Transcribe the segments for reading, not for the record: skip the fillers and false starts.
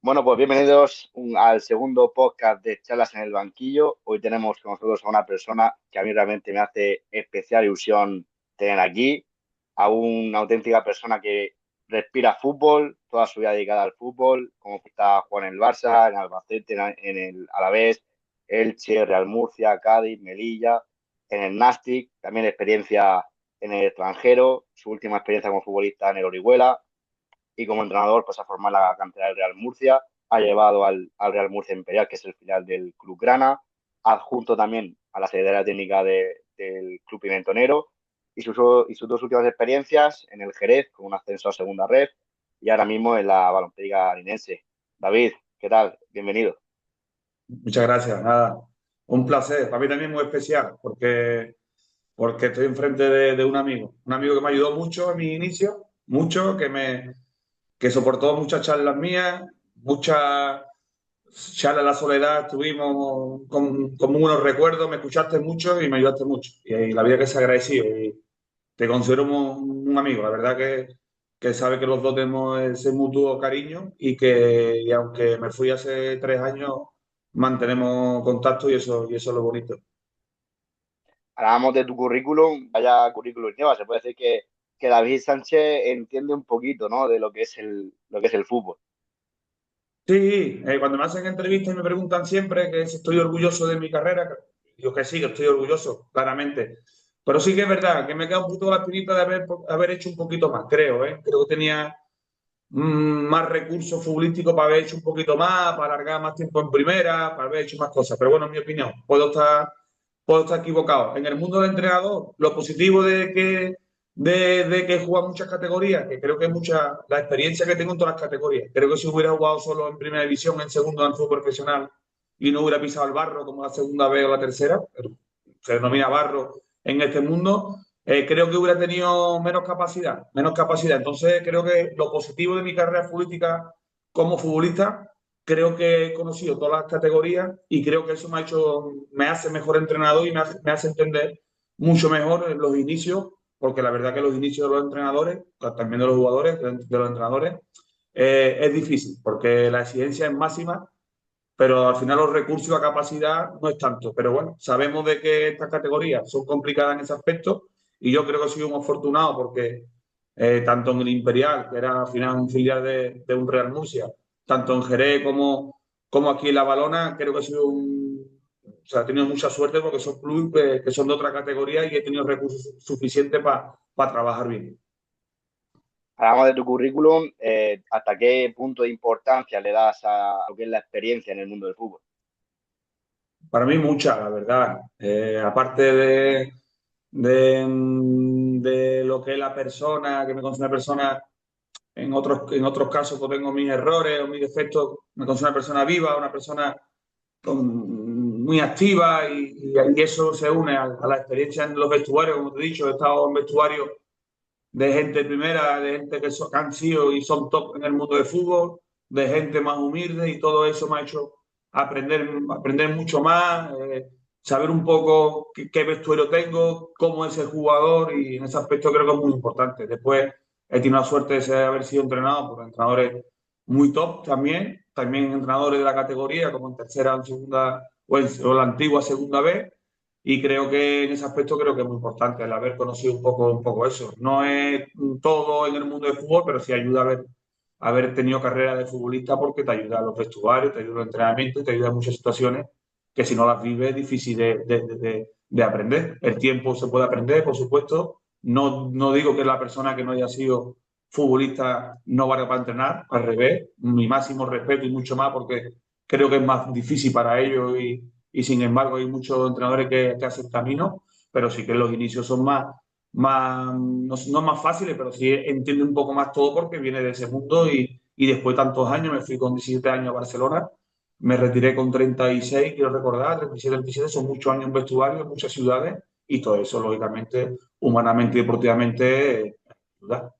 Bueno, pues bienvenidos al segundo podcast de Charlas en el Banquillo. Hoy tenemos con nosotros a una persona que a mí realmente me hace especial ilusión tener aquí, a una auténtica persona que respira fútbol, toda su vida dedicada al fútbol, como está Juan en el Barça, en Albacete, en el Alavés, Elche, Real Murcia, Cádiz, Melilla, en el Nastic, también experiencia en el extranjero, su última experiencia como futbolista en el Orihuela y como entrenador pues ha formado la cantera del Real Murcia, ha llevado al Real Murcia Imperial, que es el filial del Club Grana, adjunto también a la Secretaría Técnica del Club Pimentonero y sus dos últimas experiencias en el Jerez con un ascenso a Segunda Red y ahora mismo en la Baloncería Arinense. David, ¿qué tal? Bienvenido. Muchas gracias, nada. Un placer. Para mí también muy especial porque estoy enfrente de un amigo que me ayudó mucho en mi inicio, mucho, que soportó muchas charlas mías, muchas charlas en la soledad, estuvimos con muy buenos recuerdos, me escuchaste mucho y me ayudaste mucho. Y la vida que se ha agradecido. Y te considero un amigo, la verdad que sabe que los dos tenemos ese mutuo cariño y aunque me fui hace 3 años, mantenemos contacto y eso es lo bonito. Hablábamos de tu currículum, vaya currículum lleva, se puede decir que David Sánchez entiende un poquito, ¿no? De lo que es el fútbol. Sí, cuando me hacen entrevistas y me preguntan siempre que si estoy orgulloso de mi carrera, digo que sí, que estoy orgulloso, claramente. Pero sí que es verdad que me queda un poquito la espinita de haber hecho un poquito más, creo, ¿eh? Creo que tenía más recursos futbolísticos para haber hecho un poquito más, para alargar más tiempo en primera, para haber hecho más cosas. Pero bueno, en mi opinión, puedo estar equivocado. En el mundo del entrenador, lo positivo de que he jugado muchas categorías, que creo que es mucha la experiencia que tengo en todas las categorías. Creo que si hubiera jugado solo en primera división, en segundo en el fútbol profesional y no hubiera pisado el barro como la segunda vez o la tercera, pero se denomina barro en este mundo, creo que hubiera tenido menos capacidad, menos capacidad. Entonces, creo que lo positivo de mi carrera futbolística como futbolista, creo que he conocido todas las categorías y creo que eso me hace mejor entrenador y me hace entender mucho mejor los inicios, porque la verdad que los inicios de los entrenadores, también de los jugadores, de los entrenadores, es difícil, porque la exigencia es máxima, pero al final los recursos y la capacidad no es tanto. Pero bueno, sabemos de que estas categorías son complicadas en ese aspecto y yo creo que he sido un afortunado porque tanto en el Imperial, que era al final un filial de un Real Murcia, tanto en Jerez como aquí en La Balona, creo que he sido o sea, he tenido mucha suerte porque son clubes que son de otra categoría y he tenido recursos suficientes para trabajar bien. Hablamos de tu currículum, ¿hasta qué punto de importancia le das a lo que es la experiencia en el mundo del fútbol? Para mí mucha, la verdad. Aparte de lo que es la persona, que me considero una persona, en otros casos pues tengo mis errores o mis defectos, me considero una persona viva, una persona muy activa y eso se une a la experiencia en los vestuarios, como te he dicho, he estado en vestuarios de gente primera, de gente que han sido y son top en el mundo del fútbol, de gente más humilde y todo eso me ha hecho aprender mucho más, saber un poco qué vestuario tengo, cómo es el jugador y en ese aspecto creo que es muy importante. Después he tenido la suerte haber sido entrenado por entrenadores muy top también entrenadores de la categoría, como en tercera o en segunda o la antigua segunda vez y creo que en ese aspecto creo que es muy importante el haber conocido un poco eso. No es todo en el mundo del fútbol, pero sí ayuda haber tenido carrera de futbolista porque te ayuda a los vestuarios, te ayuda a los entrenamientos y te ayuda en muchas situaciones que si no las vives es difícil de aprender. El tiempo se puede aprender, por supuesto. No digo que la persona que no haya sido futbolista no vaya para entrenar, al revés, mi máximo respeto y mucho más porque creo que es más difícil para ellos y sin embargo hay muchos entrenadores que hacen camino, pero sí que los inicios son no más fáciles, pero sí entiende un poco más todo porque viene de ese mundo y después de tantos años, me fui con 17 años a Barcelona, me retiré con 36, quiero recordar, 37, 37, son muchos años en vestuario, en muchas ciudades y todo eso, lógicamente, humanamente y deportivamente, ayuda.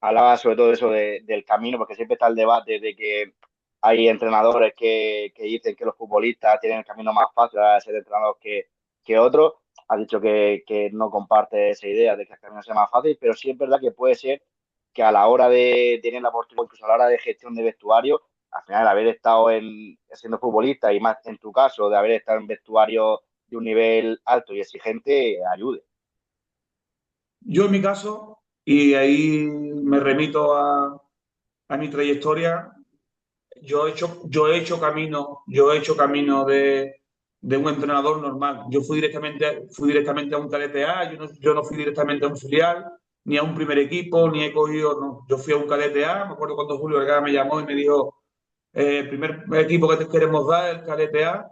Hablaba sobre todo eso del camino, porque siempre está el debate de que hay entrenadores que dicen que los futbolistas tienen el camino más fácil a ser entrenados que otros. Has dicho que no comparte esa idea de que el camino sea más fácil, pero sí es verdad que puede ser que a la hora de tener la oportunidad, incluso a la hora de gestión de vestuario, al final haber estado siendo futbolista y más en tu caso, de haber estado en vestuario de un nivel alto y exigente, ayude. Yo en mi caso, y ahí me remito a mi trayectoria, yo he hecho camino de un entrenador normal. Yo fui directamente a un cadete A, yo no fui directamente a un filial, ni a un primer equipo, ni he cogido, no. Yo fui a un cadete A, me acuerdo cuando Julio Vergara me llamó y me dijo, el primer equipo que te queremos dar, el cadete A,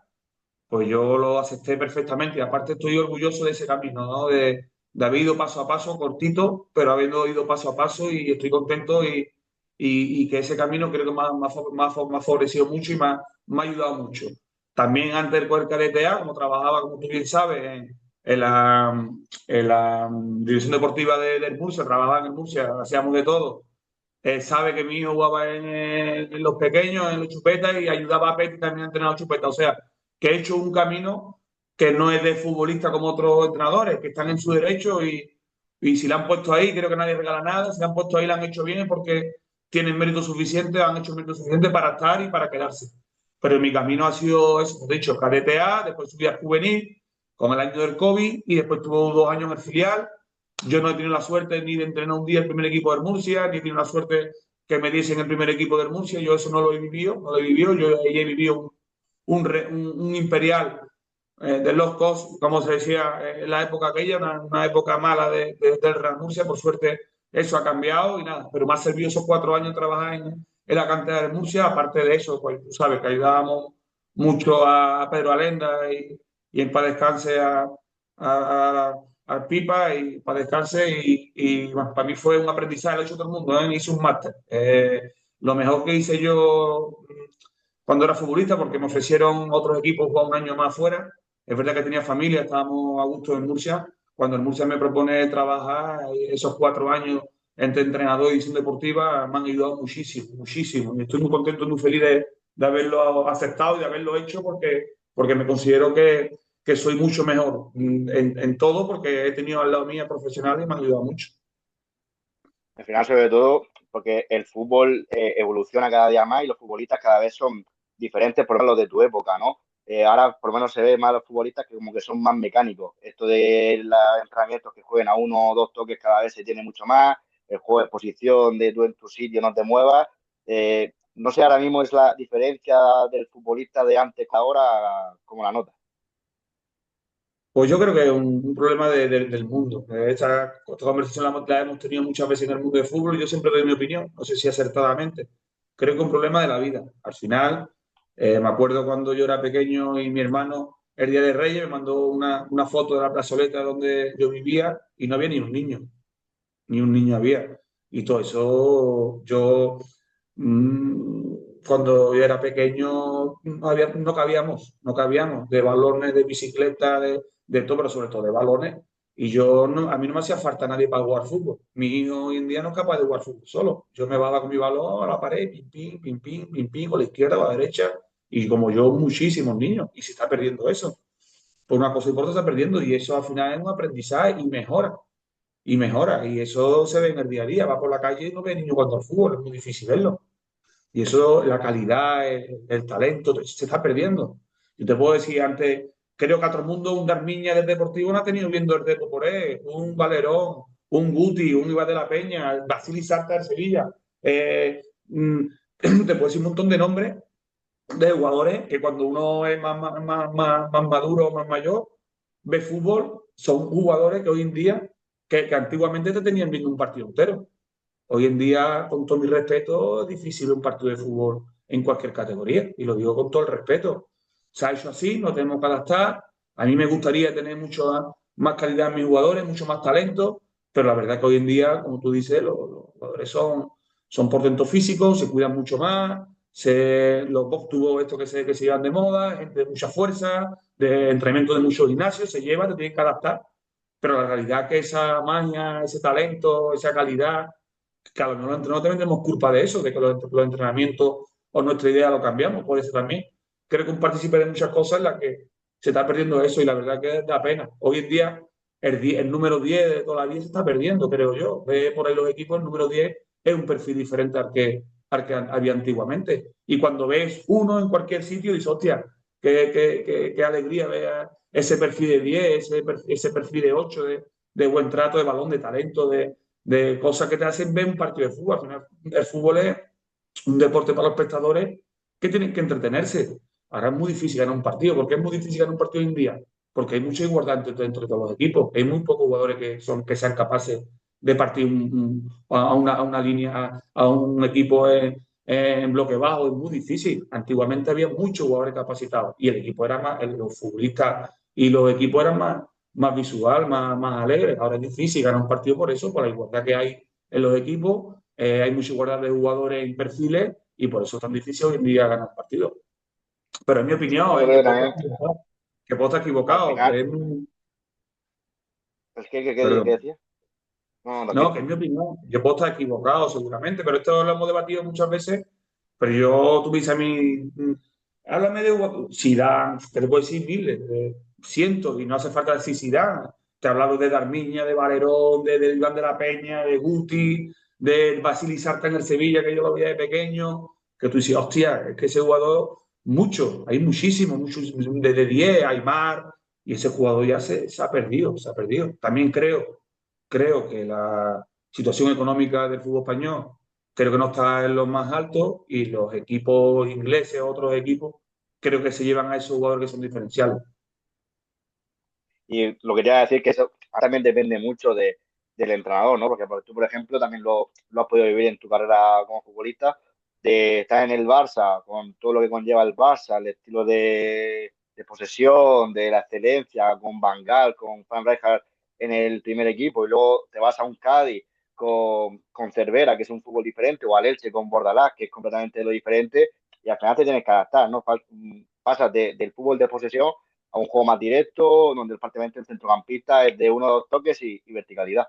pues yo lo acepté perfectamente. Y aparte estoy orgulloso de ese camino, ¿no? De haber ido paso a paso, cortito, pero habiendo ido paso a paso y estoy contento y que ese camino creo que me ha favorecido mucho y me ha ayudado mucho. También antes del poder cadete A, como trabajaba, como tú bien sabes, en la división deportiva del Murcia, trabajaba en el Murcia, hacíamos de todo. Sabe que mi hijo jugaba en los pequeños, en los chupetas, y ayudaba a Peti también a entrenar los chupetas. O sea, que he hecho un camino que no es de futbolista como otros entrenadores, que están en su derecho y si la han puesto ahí, creo que nadie regala nada, si la han puesto ahí, la han hecho bien porque tienen mérito suficiente, han hecho mérito suficiente para estar y para quedarse. Pero mi camino ha sido eso, como he dicho, cadete A, después subí a juvenil con el año del COVID y después tuvo 2 años en el filial. Yo no he tenido la suerte ni de entrenar un día el primer equipo del Murcia, ni he tenido la suerte que me diesen el primer equipo del Murcia. Yo eso no lo he vivido, no lo he vivido. Yo ahí he vivido un imperial de los cost, como se decía en la época aquella, una época mala del Real Murcia. Por suerte eso ha cambiado y nada, pero me ha servido esos 4 años trabajar en la cantera de Murcia. Aparte de eso, pues tú sabes que ayudábamos mucho a Pedro Alenda y en paz descanse a, al Pipa y para descanse y bueno, para mí fue un aprendizaje, lo he hecho todo el mundo, ¿eh? Hice un máster. Lo mejor que hice yo cuando era futbolista, porque me ofrecieron otros equipos jugar un año más fuera. Es verdad que tenía familia, estábamos a gusto en Murcia. Cuando el Murcia me propone trabajar, esos 4 años entre entrenador y edición deportiva me han ayudado muchísimo, muchísimo. Y estoy muy contento y muy feliz de haberlo aceptado y de haberlo hecho porque me considero que soy mucho mejor en todo porque he tenido al lado mía profesionales y me han ayudado mucho. Al final, sobre todo, porque el fútbol evoluciona cada día más y los futbolistas cada vez son diferentes, por lo menos los de tu época, ¿no? Ahora, por lo menos, se ve más los futbolistas que como que son más mecánicos. Esto de los entrenamientos que jueguen a 1 o 2 toques cada vez se tiene mucho más. El juego de posición, de tú en tu sitio no te muevas. No sé, ahora mismo es la diferencia del futbolista de antes que ahora, como la nota. Pues yo creo que es un problema del mundo. Esta conversación la hemos tenido muchas veces en el mundo del fútbol y yo siempre doy mi opinión, no sé si acertadamente. Creo que es un problema de la vida. Al final, me acuerdo cuando yo era pequeño y mi hermano, el Día de Reyes, me mandó una foto de la plazoleta donde yo vivía y no había ni un niño había. Y todo eso, cuando yo era pequeño, no cabíamos de balones, de bicicleta, de todo, pero sobre todo de balones. Y a mí no me hacía falta nadie para jugar fútbol. Mi hijo hoy en día no es capaz de jugar fútbol solo. Yo me bajaba con mi balón a la pared, pim, pim, pim, pim, pim, pim, con la izquierda o la derecha. Y como yo, muchísimos niños. Y se está perdiendo eso. Por una cosa importante se está perdiendo. Y eso al final es un aprendizaje y mejora y mejora. Y eso se ve en el día a día. Va por la calle y no ve niños jugando al fútbol, es muy difícil verlo. Y eso, la calidad, el talento, se está perdiendo. Yo te puedo decir, antes, creo que a todo el mundo, un Darmiña del Deportivo no ha tenido viendo el Depo por él, un Valerón, un Guti, un Iba de la Peña, el Basili Sarta del Sevilla. Te puedo decir un montón de nombres de jugadores que cuando uno es más maduro, más mayor, ve fútbol, son jugadores que hoy en día, que antiguamente te tenían viendo un partido entero. Hoy en día, con todo mi respeto, es difícil ver un partido de fútbol en cualquier categoría, y lo digo con todo el respeto. Se ha hecho así, nos tenemos que adaptar. A mí me gustaría tener mucho más calidad en mis jugadores, mucho más talento, pero la verdad que hoy en día, como tú dices, los jugadores son portentos físicos, se cuidan mucho más, los box to estos que se llevan de moda, gente de mucha fuerza, de entrenamiento de muchos gimnasios, se lleva, te tienes que adaptar. Pero la realidad es que esa maña, ese talento, esa calidad, que a lo mejor los entrenadores también tenemos culpa de eso, de que los entrenamientos o nuestra idea lo cambiamos, por eso también. Creo que un partícipe de muchas cosas en las que se está perdiendo eso y la verdad que da pena. Hoy en día el número 10 de toda la vida se está perdiendo, creo yo. Ve por ahí los equipos, el número 10 es un perfil diferente al que había antiguamente. Y cuando ves uno en cualquier sitio, dices, hostia, qué alegría ver ese perfil de 10, ese perfil de 8, de buen trato, de balón, de talento, de cosas que te hacen ver un partido de fútbol. Al final, el fútbol es un deporte para los espectadores que tienen que entretenerse. Ahora es muy difícil ganar un partido. ¿Por qué es muy difícil ganar un partido hoy en día? Porque hay mucha igualdad entre todos los equipos. Hay muy pocos jugadores que sean capaces de partir a una línea, a un equipo en bloque bajo. Es muy difícil. Antiguamente había muchos jugadores capacitados y el equipo era más, los futbolistas y los equipos eran más visual, más alegres. Ahora es difícil ganar un partido por eso, por la igualdad que hay en los equipos. Hay mucha igualdad de jugadores en perfiles y por eso es tan difícil hoy en día ganar partidos. Pero en mi No, opinión, yo creo que también, que puedo estar al equivocado, final, es que perdón. decía. No, No, tranquilo. que en mi opinión, yo puedo estar equivocado seguramente, pero esto lo hemos debatido muchas veces. Pero yo, tú me dices a mí, háblame de Zidane, te lo puedo decir miles, cientos, y no hace falta decir Zidane. Te he hablado de Darmiña, de Valerón, de Iván de la Peña, de Guti, de Basili Sarta en el Sevilla, que yo lo veía de pequeño, que tú dices, hostia, es que ese jugador, mucho, hay muchísimos, muchos, de 10, Aymar, y ese jugador ya se ha perdido, se ha perdido. También creo que la situación económica del fútbol español creo que no está en los más altos y los equipos ingleses, otros equipos, creo que se llevan a esos jugadores que son diferenciales. Y lo que quería decir que eso también depende mucho del entrenador, ¿no? Porque tú, por ejemplo, también lo has podido vivir en tu carrera como futbolista, de estar en el Barça, con todo lo que conlleva el Barça, el estilo de posesión, de la excelencia, con Van Gaal, con Van Rijkaard en el primer equipo, y luego te vas a un Cádiz con Cervera, que es un fútbol diferente, o al Elche con Bordalás, que es completamente lo diferente, y al final te tienes que adaptar, ¿no? Pasas del fútbol de posesión a un juego más directo, donde el planteamiento del centrocampista es de uno o dos toques y verticalidad.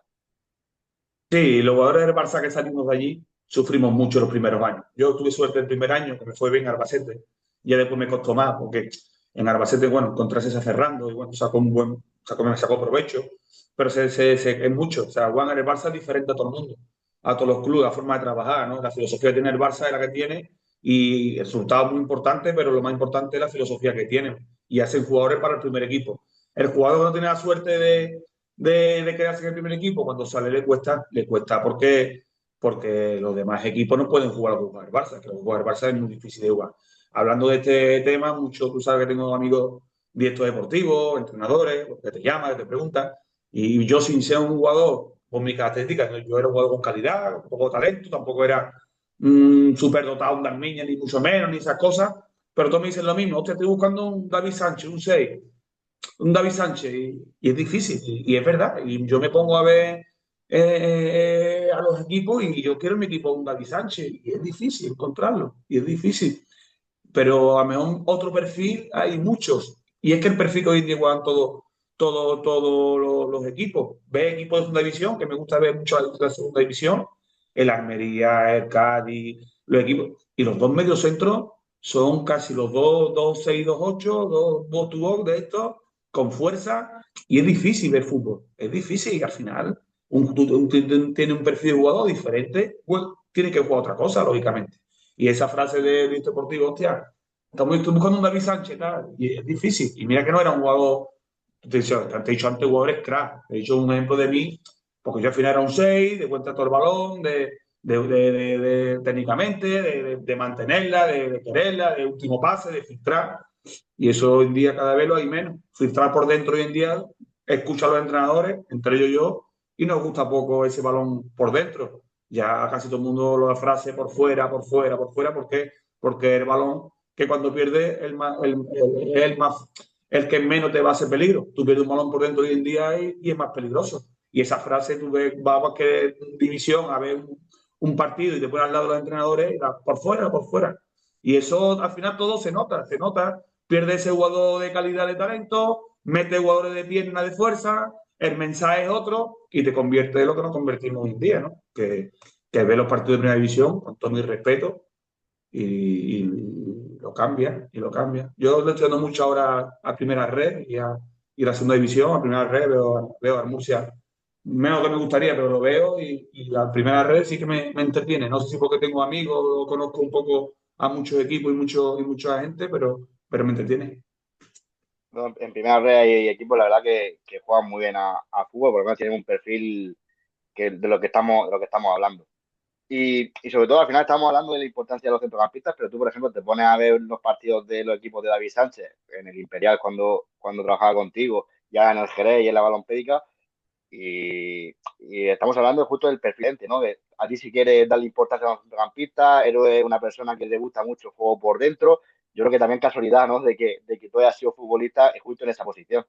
Sí, los jugadores del Barça que salimos de allí sufrimos mucho los primeros años. Yo tuve suerte el primer año, que me fue bien en Albacete, y ya después me costó más, porque en Albacete, bueno, encontré a Ferrando, y bueno, me sacó provecho, pero es mucho. O sea, Juan en el Barça es diferente a todo el mundo, a todos los clubes, la forma de trabajar, ¿no? La filosofía que tiene el Barça es la que tiene, y el resultado es muy importante, pero lo más importante es la filosofía que tienen, y hacen jugadores para el primer equipo. El jugador que no tiene la suerte de quedarse en el primer equipo, cuando sale le cuesta porque los demás equipos no pueden jugar al jugar el Barça, que el jugar el Barça es muy difícil de jugar. Hablando de este tema, mucho, tú sabes que tengo amigos directores deportivos, entrenadores, que te llaman, que te preguntan, y yo sin ser un jugador con mis características, yo era un jugador con calidad, con poco talento, tampoco era súper dotado un Darmiña, ni mucho menos, ni esas cosas, pero todos me dicen lo mismo, hostia, estoy buscando un David Sánchez, un 6 un David Sánchez y es difícil y es verdad. Y yo me pongo a ver a los equipos y yo quiero en mi equipo un David Sánchez y es difícil encontrarlo y es difícil. Pero a lo mejor otro perfil hay muchos y es que el perfil que hoy en día juegan todos los equipos. Ve equipos de segunda división, que me gusta ver mucho la segunda división, el Almería, el Cádiz, los equipos y los dos mediocentros son casi los dos 6 2 8 dos box to box de estos con fuerza y es difícil ver fútbol. Es difícil y al final tiene un perfil de jugador diferente, pues, tiene que jugar otra cosa, lógicamente. Y esa frase de Luis Deportivo, hostia, estoy buscando un David Sánchez, tal, y es difícil. Y mira que no era un jugador, te he dicho antes jugadores crack, te he dicho un ejemplo de mí, porque yo al final era un 6 de cuenta todo el balón, técnicamente, de mantenerla, de quererla, de último pase, de filtrar. Y eso hoy en día cada vez lo hay menos. Filtrar por dentro hoy en día, escucha a los entrenadores, entre ellos yo, y nos gusta poco ese balón por dentro. Ya casi todo el mundo lo frase por fuera, por fuera, por fuera, ¿por qué? Porque el balón que cuando pierde el que menos te va a hacer peligro. Tú pierdes un balón por dentro hoy en día y es más peligroso. Y esa frase, tú ves, vas a cualquier división a ver un partido y te pones al lado de los entrenadores y por fuera, por fuera. Y eso al final todo se nota, pierde ese jugador de calidad de talento, mete jugadores de pierna de fuerza, el mensaje es otro y te convierte en lo que nos convertimos hoy en día, ¿no? Que ve los partidos de primera división, con todo mi respeto, y lo cambia, y lo cambia. Yo le estoy dando mucho ahora a primera red y a la segunda división, a primera red veo a Murcia menos que me gustaría, pero lo veo y la primera red sí que me entretiene. No sé si porque tengo amigos o conozco un poco a muchos equipos y mucha gente, pero me entretiene. ¿No? En primera red hay equipos, la verdad, que juegan muy bien a fútbol, porque tienen un perfil de lo que estamos hablando. Y sobre todo, al final estamos hablando de la importancia de los centrocampistas, pero tú, por ejemplo, te pones a ver los partidos de los equipos de David Sánchez en el Imperial cuando trabajaba contigo, ya en el Jerez y en la Balompédica, y estamos hablando justo del perfil, ¿no? De, a ti si quieres darle importancia a los centrocampistas, eres una persona que le gusta mucho el juego por dentro. Yo creo que también casualidad, ¿no? De que tú hayas sido futbolista justo en esa posición.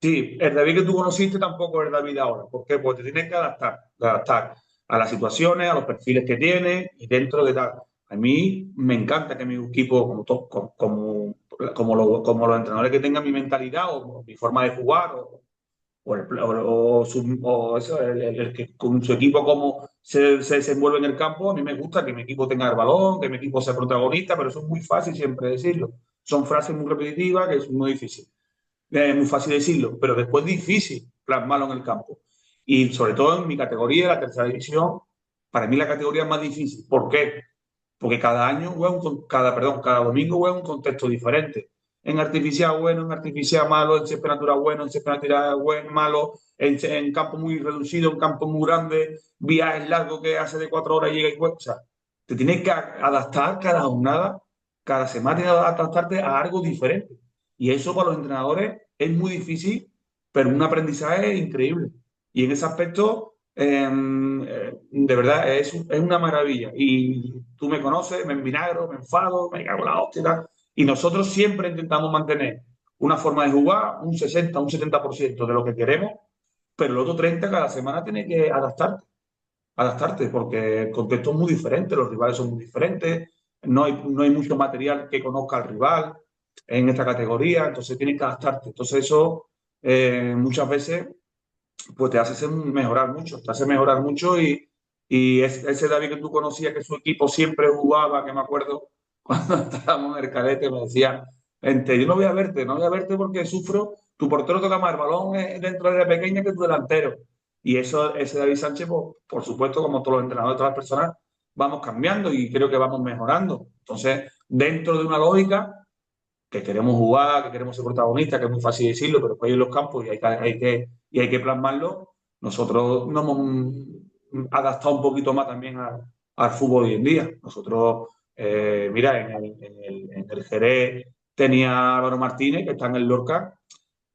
Sí, el David que tú conociste tampoco es el David ahora. ¿Por qué? Porque te tienes que adaptar a las situaciones, a los perfiles que tienes y dentro de tal. A mí me encanta que mi equipo, como los entrenadores que tengan mi mentalidad o mi forma de jugar o eso, el que con su equipo como se desenvuelve en el campo, a mí me gusta que mi equipo tenga el balón, que mi equipo sea protagonista, pero eso es muy fácil siempre decirlo. Son frases muy repetitivas que es muy difícil. Es muy fácil decirlo, pero después es difícil plasmarlo en el campo. Y sobre todo en mi categoría, la tercera división, para mí la categoría es más difícil. ¿Por qué? Porque cada año juega cada domingo juega un contexto diferente. En artificial bueno, en artificial malo, en césped natural bueno, en césped natural bueno, malo, en campo muy reducido, en campo muy grande, viajes largos que hace de 4 horas y llega y juega. O sea, te tienes que adaptar cada jornada, cada semana tienes que adaptarte a algo diferente. Y eso para los entrenadores es muy difícil, pero un aprendizaje increíble. Y en ese aspecto, de verdad, es una maravilla. Y tú me conoces, me envinagro, me enfado, me cago en la hostia. Y nosotros siempre intentamos mantener una forma de jugar, un 60, un 70% de lo que queremos, pero el otro 30 cada semana tiene que adaptarte, porque el contexto es muy diferente, los rivales son muy diferentes, no hay mucho material que conozca al rival en esta categoría, entonces tienes que adaptarte. Entonces eso muchas veces pues te hace mejorar mucho, te hace mejorar mucho y ese David que tú conocías, que su equipo siempre jugaba, que me acuerdo cuando estábamos en el cadete, me decía, gente, yo no voy a verte, no voy a verte porque sufro, tu portero toca más el balón dentro de la pequeña que tu delantero. Y eso, ese David Sánchez, pues, por supuesto, como todos los entrenadores, todas las personas, vamos cambiando y creo que vamos mejorando. Entonces, dentro de una lógica que queremos jugar, que queremos ser protagonistas, que es muy fácil decirlo, pero después en los campos y hay que plasmarlo, nosotros nos hemos adaptado un poquito más también al fútbol hoy en día. Nosotros, mira, en el Jerez tenía a Álvaro Martínez, que está en el Lorca,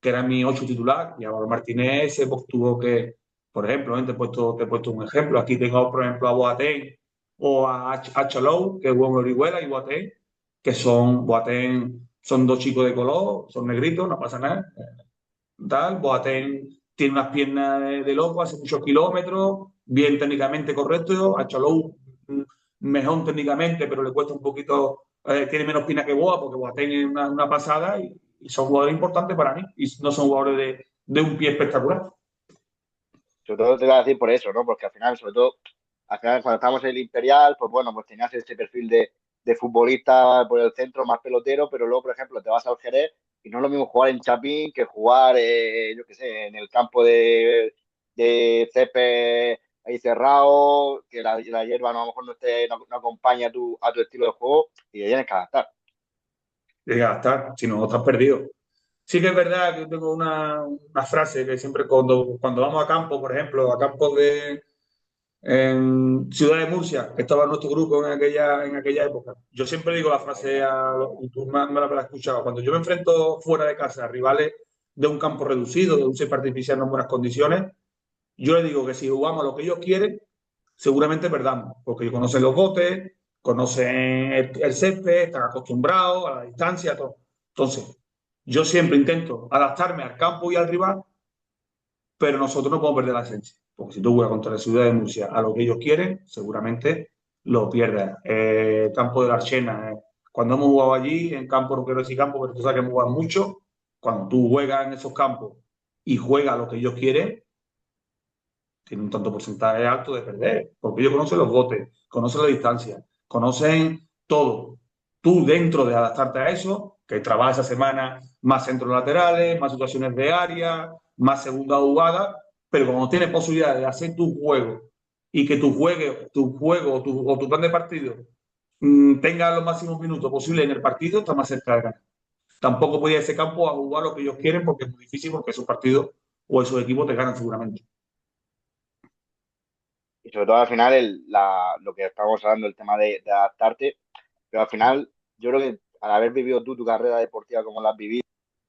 que era mi 8 titular, y Álvaro Martínez se pues, tuvo que, por ejemplo, te he puesto un ejemplo, aquí tengo, por ejemplo, a Boateng o a Chalou, que es buen Orihuela, y Boateng, Boateng son dos chicos de color, son negritos, no pasa nada. Tal. Boateng tiene unas piernas de loco, hace muchos kilómetros, bien técnicamente correcto. A Chalou mejor técnicamente, pero le cuesta un poquito, tiene menos piernas que Boa, porque Boateng es una pasada y son jugadores importantes para mí y no son jugadores de un pie espectacular. Sobre todo te voy a decir por eso, ¿no? Porque al final, sobre todo, al final cuando estábamos en el Imperial, pues bueno, pues tenías este perfil de futbolista por el centro, más pelotero, pero luego, por ejemplo, te vas al Jerez y no es lo mismo jugar en Chapín que jugar, yo qué sé, en el campo de césped ahí cerrado, que la hierba no, a lo mejor no acompaña a tu estilo de juego y te tienes que adaptar. Llega a estar, si no, estás perdido. Sí que es verdad que yo tengo una frase que siempre cuando vamos a campo, por ejemplo, a campos en Ciudad de Murcia, que estaba nuestro grupo en aquella época. Yo siempre digo la frase, y tú me la has escuchado, cuando yo me enfrento fuera de casa a rivales de un campo reducido, de un césped artificial no en buenas condiciones, yo le digo que si jugamos a lo que ellos quieren, seguramente perdamos, porque ellos conocen los botes, conocen el césped, están acostumbrados a la distancia, todo. Entonces, yo siempre intento adaptarme al campo y al rival, pero nosotros no podemos perder la esencia. Porque si tú juegas contra la ciudad de Murcia a lo que ellos quieren, seguramente lo pierdas. Campo de la Archena, cuando hemos jugado allí, en campo, no quiero decir campo, pero tú sabes que hemos jugado mucho, cuando tú juegas en esos campos y juegas a lo que ellos quieren, tiene un tanto porcentaje alto de perder, porque ellos conocen los botes, conocen la distancia, conocen todo. Tú dentro de adaptarte a eso, que trabajas esa semana más centros laterales, más situaciones de área, más segunda jugada, pero cuando tienes posibilidad de hacer tu juego y que tu juego o tu plan de partido tenga los máximos minutos posibles en el partido, está más cerca de ganar. Tampoco podía ese campo a jugar lo que ellos quieren porque es muy difícil, porque esos partidos o esos equipos te ganan seguramente. Y sobre todo al final lo que estamos hablando, el tema de adaptarte, pero al final yo creo que al haber vivido tú tu carrera deportiva como la has vivido,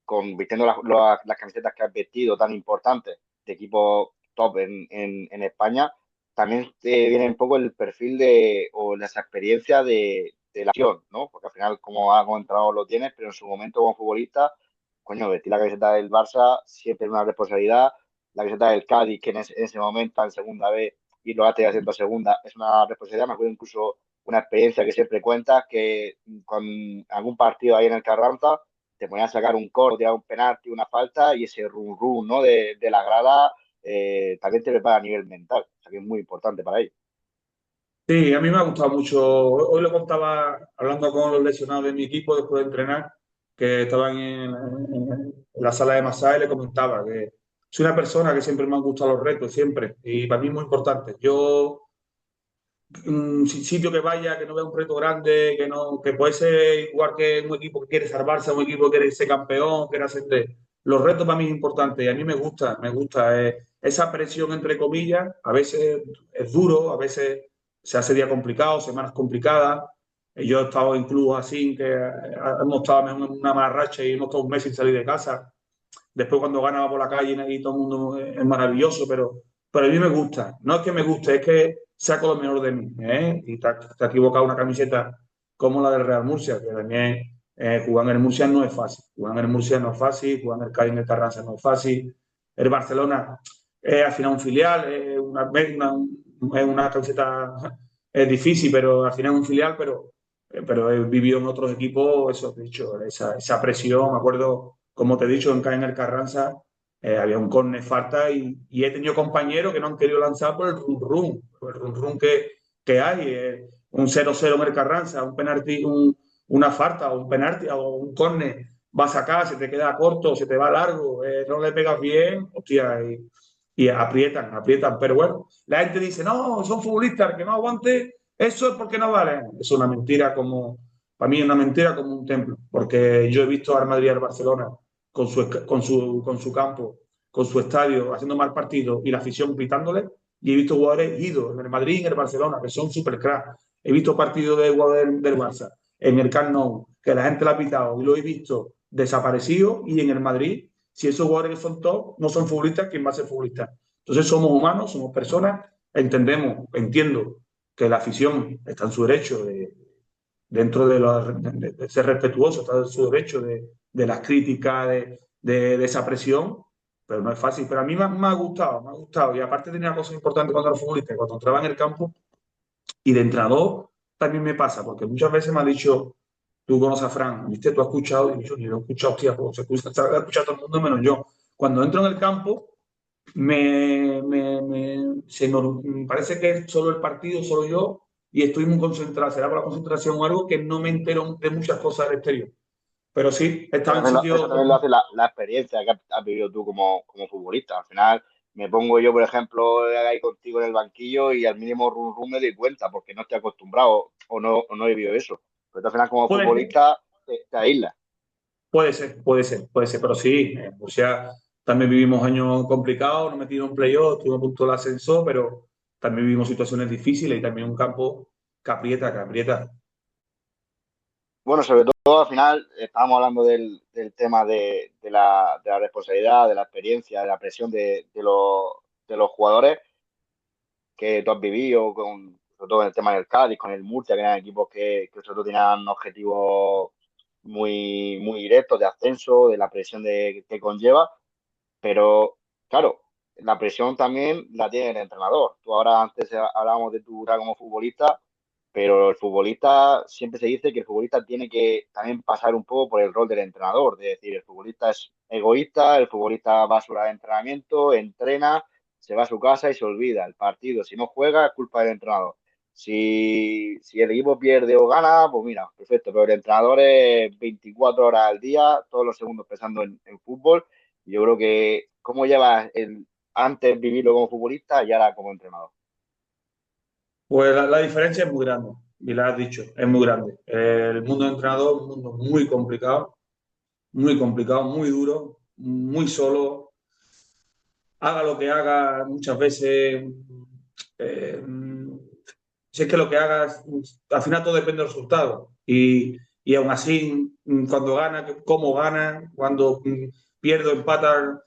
con vistiendo las camisetas que has vestido tan importantes de equipos top en España, también te viene un poco el perfil o esa experiencia de la acción, ¿no? Porque al final, como has comentado, lo tienes, pero en su momento como futbolista, coño, vestir la camiseta del Barça siempre es una responsabilidad. La camiseta del Cádiz, que en ese momento en segunda vez y lo hace haciendo segunda, es una responsabilidad. Me acuerdo incluso una experiencia que siempre cuentas, que con algún partido ahí en el Carranza te ponían a sacar un corte, a un penalti, una falta y ese run run, ¿no? de la grada también te prepara a nivel mental, o sea que es muy importante para ellos. Sí, a mí me ha gustado mucho. Hoy lo contaba hablando con los lesionados de mi equipo después de entrenar, que estaban en la sala de masaje, le comentaba que soy una persona que siempre me han gustado los retos, siempre, y para mí es muy importante. Yo un sitio que vaya, que no vea un reto grande, que no, que puede ser igual que un equipo que quiere salvarse, un equipo que quiere ser campeón, quiere ascender. Los retos para mí es importante y a mí me gusta esa presión entre comillas, a veces es duro, a veces se hace día complicado, semanas complicadas. Yo he estado en clubes así que hemos estado en una mala racha y hemos estado un mes sin salir de casa. Después cuando ganaba por la calle y todo el mundo es maravilloso, pero a mí me gusta. No es que me guste, es que saco lo mejor de mí. ¿Eh? Y te ha equivocado una camiseta como la del Real Murcia, que también jugar en el Murcia no es fácil. Jugar en el Murcia no es fácil, jugar en el Cádiz en el Carranza no es fácil. El Barcelona es al final un filial, es una camiseta es difícil, pero al final es un filial, pero he vivido en otros equipos, eso te he dicho, esa presión. Me acuerdo, como te he dicho, en el Carranza había un córner falta y he tenido compañeros que no han querido lanzar por el run run que hay. Un 0-0 en el Carranza, un penalti, una falta o un penalti o un córner, va a sacar, se te queda corto, se te va largo, no le pegas bien, hostia, y aprietan. Pero bueno, la gente dice, no, son futbolistas, que no aguante, eso es porque no valen. Es una mentira como, para mí es una mentira como un templo, porque yo he visto al Madrid y al Barcelona con su campo, con su estadio, haciendo mal partido y la afición pitándole, y he visto jugadores idos en el Madrid y en el Barcelona, que son super cracks. He visto partidos de jugadores del Barça en el Camp Nou, que la gente la ha pitado, y lo he visto desaparecido, y en el Madrid, si esos jugadores que son top no son futbolistas, ¿quién va a ser futbolista? Entonces somos humanos, somos personas, entiendo que la afición está en su derecho dentro de ser respetuoso, está en su derecho de las críticas, de esa presión, pero no es fácil. Pero a mí me ha gustado, me ha gustado. Y aparte tenía cosas importantes cuando era futbolista, cuando entraba en el campo y de entrenador también me pasa, porque muchas veces me ha dicho, tú conoces a Fran, ¿viste? Tú has escuchado, y yo ni lo he escuchado, hostia, pues, se ha escuchado todo el mundo menos yo. Cuando entro en el campo, me parece que es solo el partido, solo yo, y estoy muy concentrado. Será por la concentración o algo que no me entero de muchas cosas del exterior. Pero sí, estaba en Eso sitios. también lo hace la experiencia que has vivido tú como futbolista. Al final me pongo yo, por ejemplo, ahí contigo en el banquillo y al mínimo run run me doy cuenta porque no estoy acostumbrado o no he vivido eso. Pero tú al final como Puede ser, futbolista te aíslas. puede ser, pero sí, en Murcia también vivimos años complicados, nos metimos en playoff, estuvimos a punto del ascenso, pero también vivimos situaciones difíciles y también un campo que aprieta. Bueno, sobre todo al final estábamos hablando del tema de la responsabilidad, de la experiencia, de la presión de los jugadores que tú has vivido, sobre todo en el tema del Cádiz, con el Murcia, que eran equipos que sobre todo tenían objetivos muy directos de ascenso, de la presión que conlleva, pero claro, la presión también la tiene el entrenador. Tú ahora antes hablábamos de tu era como futbolista, pero el futbolista siempre se dice que el futbolista tiene que también pasar un poco por el rol del entrenador, es decir, el futbolista es egoísta, el futbolista va a su hora de entrenamiento, entrena, se va a su casa y se olvida el partido. Si no juega, es culpa del entrenador. Si el equipo pierde o gana, pues mira, perfecto, pero el entrenador es 24 horas al día, todos los segundos pensando en fútbol. Yo creo que cómo llevas antes vivirlo como futbolista y ahora como entrenador? Pues la diferencia es muy grande, y la has dicho, es muy grande. El mundo de entrenador es un mundo muy complicado, muy duro, muy solo. Haga lo que haga, muchas veces, eh, si es que lo que hagas, al final todo depende del resultado. Y aún así, cuando gana, cómo gana, cuando pierde o empata,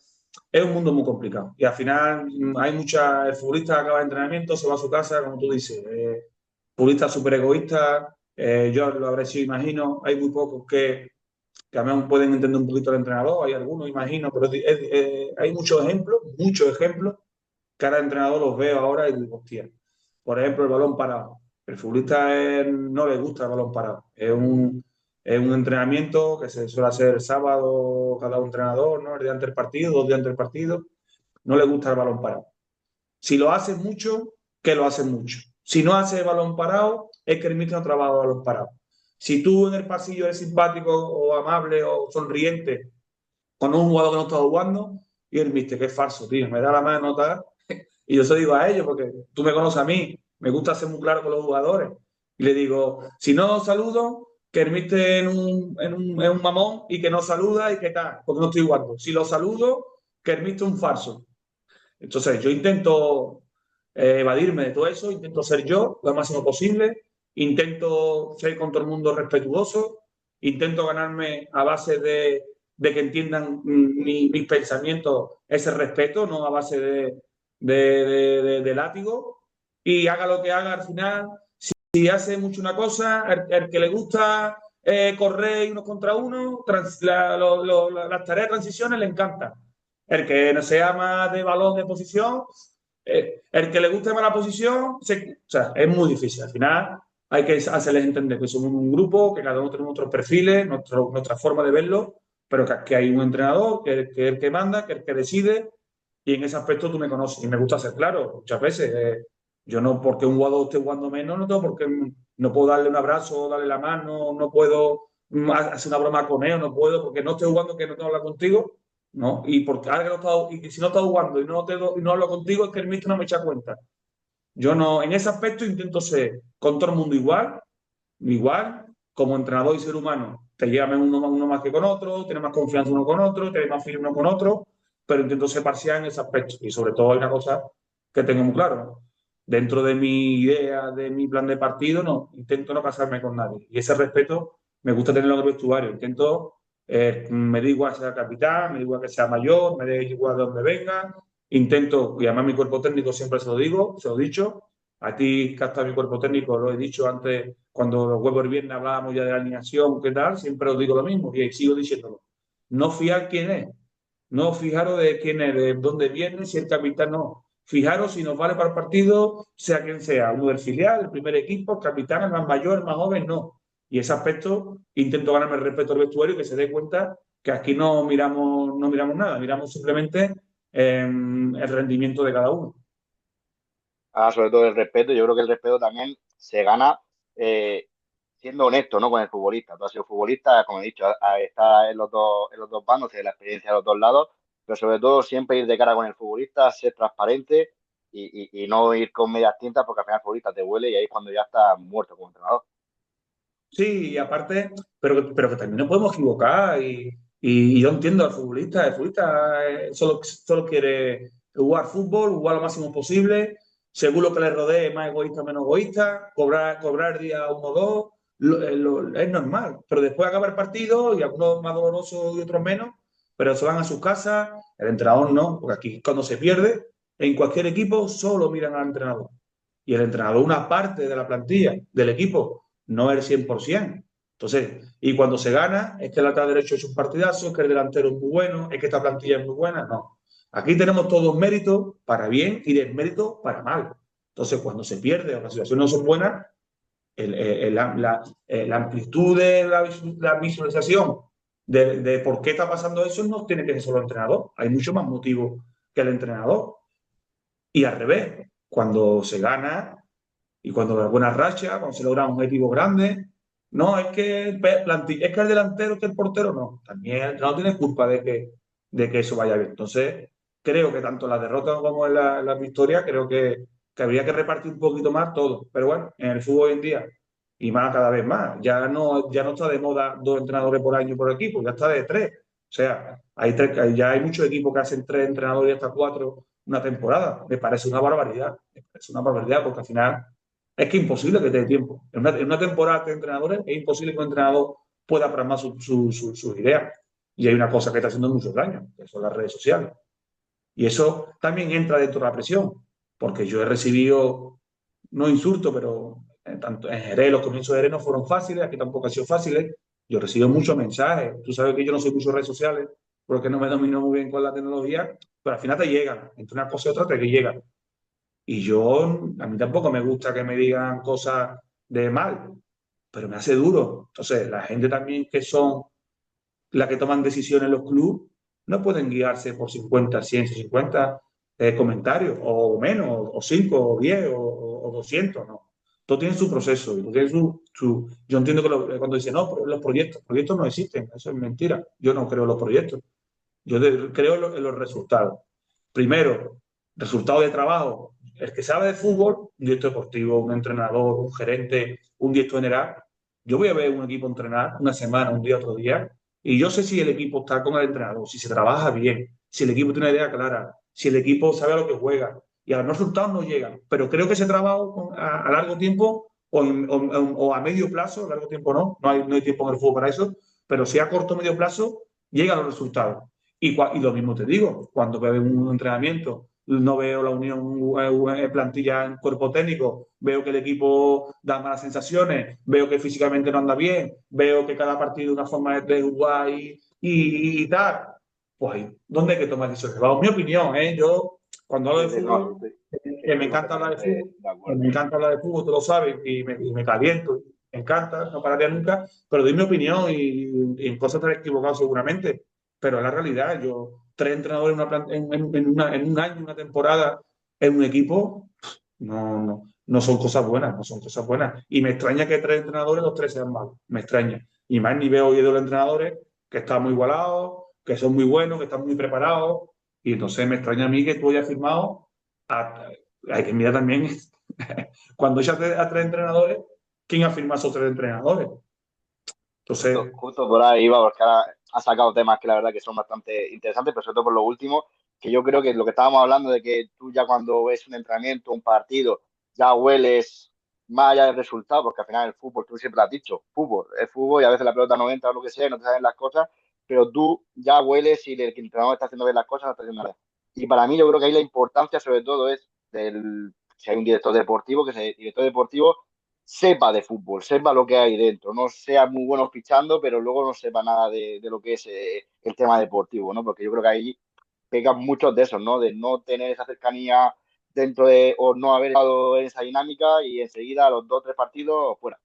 es un mundo muy complicado. Y al final hay el futbolista acaba el entrenamiento, se va a su casa, como tú dices, futbolista súper egoísta, yo lo habré sido, imagino, hay muy pocos que a menos pueden entender un poquito el entrenador, hay algunos, imagino, pero hay muchos ejemplos que ahora entrenador los veo ahora y digo, hostia, por ejemplo, el balón parado. El futbolista no le gusta el balón parado. Es un entrenamiento que se suele hacer el sábado cada un entrenador, ¿no? El día antes del partido, 2 días antes del partido. No le gusta el balón parado. Si lo hace mucho, que lo hace mucho. Si no hace balón parado, es que el míster no trabaja balón parado. Si tú en el pasillo eres simpático o amable o sonriente con un jugador que no está jugando, y el míster, que es falso, tío, me da la mano, tal, y yo se lo digo a ellos, porque tú me conoces a mí, me gusta ser muy claro con los jugadores. Y le digo, si no saludo, que el míster es un mamón y que no saluda y que tal, porque no estoy jugando. Si lo saludo, que el míster es un falso. Entonces, yo intento evadirme de todo eso, intento ser yo lo máximo posible, intento ser con todo el mundo respetuoso, intento ganarme a base de que entiendan mis pensamientos ese respeto, no a base de látigo, y haga lo que haga al final. Si hace mucho una cosa, el que le gusta correr uno contra uno, las tareas de transiciones le encantan. El que no sea más de balón de posición, el que le guste más la posición, o sea, es muy difícil. Al final hay que hacerles entender que somos un grupo, que cada uno tenemos otros perfiles, nuestra forma de verlo, pero que hay un entrenador, que es el que manda, que es el que decide, y en ese aspecto tú me conoces y me gusta ser claro muchas veces. Yo no, porque un jugador esté jugando menos, no tengo porque no puedo darle un abrazo, darle la mano, no puedo hacer una broma con él, no puedo, porque no estoy jugando, que no tengo que hablar contigo, ¿no? Y porque ahora que no y si no está jugando y no hablo contigo, es que el míster no me echa cuenta. Yo no, en ese aspecto intento ser con todo el mundo igual, como entrenador y ser humano. Te lleva uno más que con otro, tienes más confianza uno con otro, tienes más firme uno con otro, pero intento ser parcial en ese aspecto. Y sobre todo hay una cosa que tengo muy claro, ¿no? Dentro de mi idea, de mi plan de partido, no, intento no casarme con nadie. Y ese respeto me gusta tenerlo en el vestuario. Me da igual que sea capitán, me da igual que sea mayor, me da igual de donde venga. Intento, y además mi cuerpo técnico siempre se lo digo, se lo he dicho. A ti, que hasta mi cuerpo técnico, lo he dicho antes, cuando los huevos el viernes hablábamos ya de la alineación, ¿qué tal? Siempre os digo lo mismo y sigo diciéndolo. No fijar quién es, no fijaros de quién es, de dónde viene, si el capitán no. Fijaros si nos vale para el partido, sea quien sea, uno del filial, el primer equipo, el capitán, el más mayor, el más joven, no. Y ese aspecto intento ganarme el respeto del vestuario y que se dé cuenta que aquí no miramos nada, miramos simplemente el rendimiento de cada uno. Ah, sobre todo el respeto. Yo creo que el respeto también se gana eh, siendo honesto, ¿no? Con el futbolista. Tú has sido futbolista, como he dicho, está en los dos bandos, tienes la experiencia de los dos lados, pero sobre todo siempre ir de cara con el futbolista, ser transparente y no ir con medias tintas porque al final el futbolista te huele y ahí es cuando ya estás muerto como entrenador. Sí, y aparte, pero que también nos podemos equivocar y yo entiendo al futbolista. El futbolista solo quiere jugar fútbol, jugar lo máximo posible, según lo que le rodee, más egoísta o menos egoísta, cobrar día uno o dos, es normal. Pero después acaba el partido y algunos más dolorosos y otros menos, pero se van a sus casas, el entrenador no, porque aquí cuando se pierde, en cualquier equipo solo miran al entrenador. Y el entrenador, una parte de la plantilla, del equipo no el 100%. Entonces, y cuando se gana, es que el lateral derecho es un partidazo, es que el delantero es muy bueno, es que esta plantilla es muy buena. No. Aquí tenemos todos méritos para bien y desméritos para mal. Entonces, cuando se pierde o las situaciones no son buenas, la amplitud de la visualización de por qué está pasando eso no tiene que ser solo el entrenador. Hay mucho más motivo que el entrenador. Y al revés, cuando se gana, y cuando hay buenas rachas, cuando se logra un objetivo grande, no, es que el delantero, que el portero, no. También el entrenador tiene culpa de que eso vaya bien. Entonces, creo que tanto en las derrotas como en las victorias, creo que habría que repartir un poquito más todo. Pero bueno, en el fútbol hoy en día, y más cada vez más, ya no está de moda 2 entrenadores por año por equipo, ya está de 3. O sea, ya hay muchos equipos que hacen 3 entrenadores y hasta 4 una temporada. Me parece una barbaridad, me parece una barbaridad porque al final es que es imposible que te dé tiempo. En una temporada de entrenadores es imposible que un entrenador pueda plasmar sus ideas. Y hay una cosa que está haciendo muchos daños, que son las redes sociales. Y eso también entra dentro de la presión, porque yo he recibido, no insultos, pero tanto en Jerez, los comienzos de Jerez no fueron fáciles, aquí tampoco han sido fáciles. Yo he recibido muchos mensajes. Tú sabes que yo no soy mucho de redes sociales, porque no me domino muy bien con la tecnología, pero al final te llegan. Entre una cosa y otra te llegan. Y a mí tampoco me gusta que me digan cosas de mal, pero me hace duro. Entonces, la gente también que son las que toman decisiones en los clubes no pueden guiarse por 50, 150 comentarios, o menos, o 5, o 10, o 200, no. Todo tiene su proceso. Y tiene yo entiendo que cuando dicen, no, pero los proyectos no existen, eso es mentira. Yo no creo en los proyectos. Creo en los resultados. Primero, resultado de trabajo. El que sabe de fútbol, un director deportivo, un entrenador, un gerente, un director general. Yo voy a ver un equipo entrenar una semana, un día, otro día, y yo sé si el equipo está con el entrenador, si se trabaja bien, si el equipo tiene una idea clara, si el equipo sabe a lo que juega. Y a los resultados no llegan. Pero creo que ese trabajo a largo tiempo o a medio plazo, a largo tiempo no hay tiempo en el fútbol para eso, pero si a corto o medio plazo, llegan los resultados. Y lo mismo te digo, cuando veo un entrenamiento, no veo la unión plantilla en cuerpo técnico, veo que el equipo da malas sensaciones, veo que físicamente no anda bien, veo que cada partido es una forma de jugar y tal. Pues ahí, ¿dónde hay que tomar decisiones? Vamos, mi opinión, ¿eh? Yo, cuando hablo Sí, de sí, no, fútbol, me estoy encanta hablar de fútbol, completamente de acuerdo. me encanta hablar de fútbol, tú lo sabes, y me caliento, me encanta, no pararía nunca, pero doy mi opinión y en cosas estaré equivocado seguramente, pero es la realidad. Yo, 3 entrenadores en un año, una temporada, en un equipo, no son cosas buenas, no son cosas buenas. Y me extraña que 3 entrenadores, los 3 sean malos, me extraña. Y más ni veo hoy de los entrenadores que están muy igualados, que son muy buenos, que están muy preparados. Y entonces me extraña a mí que tú hayas firmado. Hay que mirar también, cuando echas a 3 entrenadores, ¿quién ha firmado esos 3 entrenadores? Justo, Entonces, justo por ahí iba, porque ahora ha sacado temas que la verdad que son bastante interesantes, pero sobre todo por lo último, que yo creo que lo que estábamos hablando de que tú ya cuando ves un entrenamiento, un partido, ya hueles más allá del resultado, porque al final el fútbol, tú siempre lo has dicho, fútbol, es fútbol y a veces la pelota no entra o lo que sea, y no te salen las cosas, pero tú ya hueles si el entrenador está haciendo bien las cosas, no está haciendo nada. Y para mí yo creo que ahí la importancia sobre todo es si hay un director deportivo, que ese director deportivo sepa de fútbol, sepa lo que hay dentro, no sea muy bueno fichando, pero luego no sepa nada de lo que es el tema deportivo, ¿no? Porque yo creo que ahí pegan muchos de esos, ¿no? De no tener esa cercanía dentro de, o no haber estado en esa dinámica y enseguida a los 2 o 3 partidos fuera.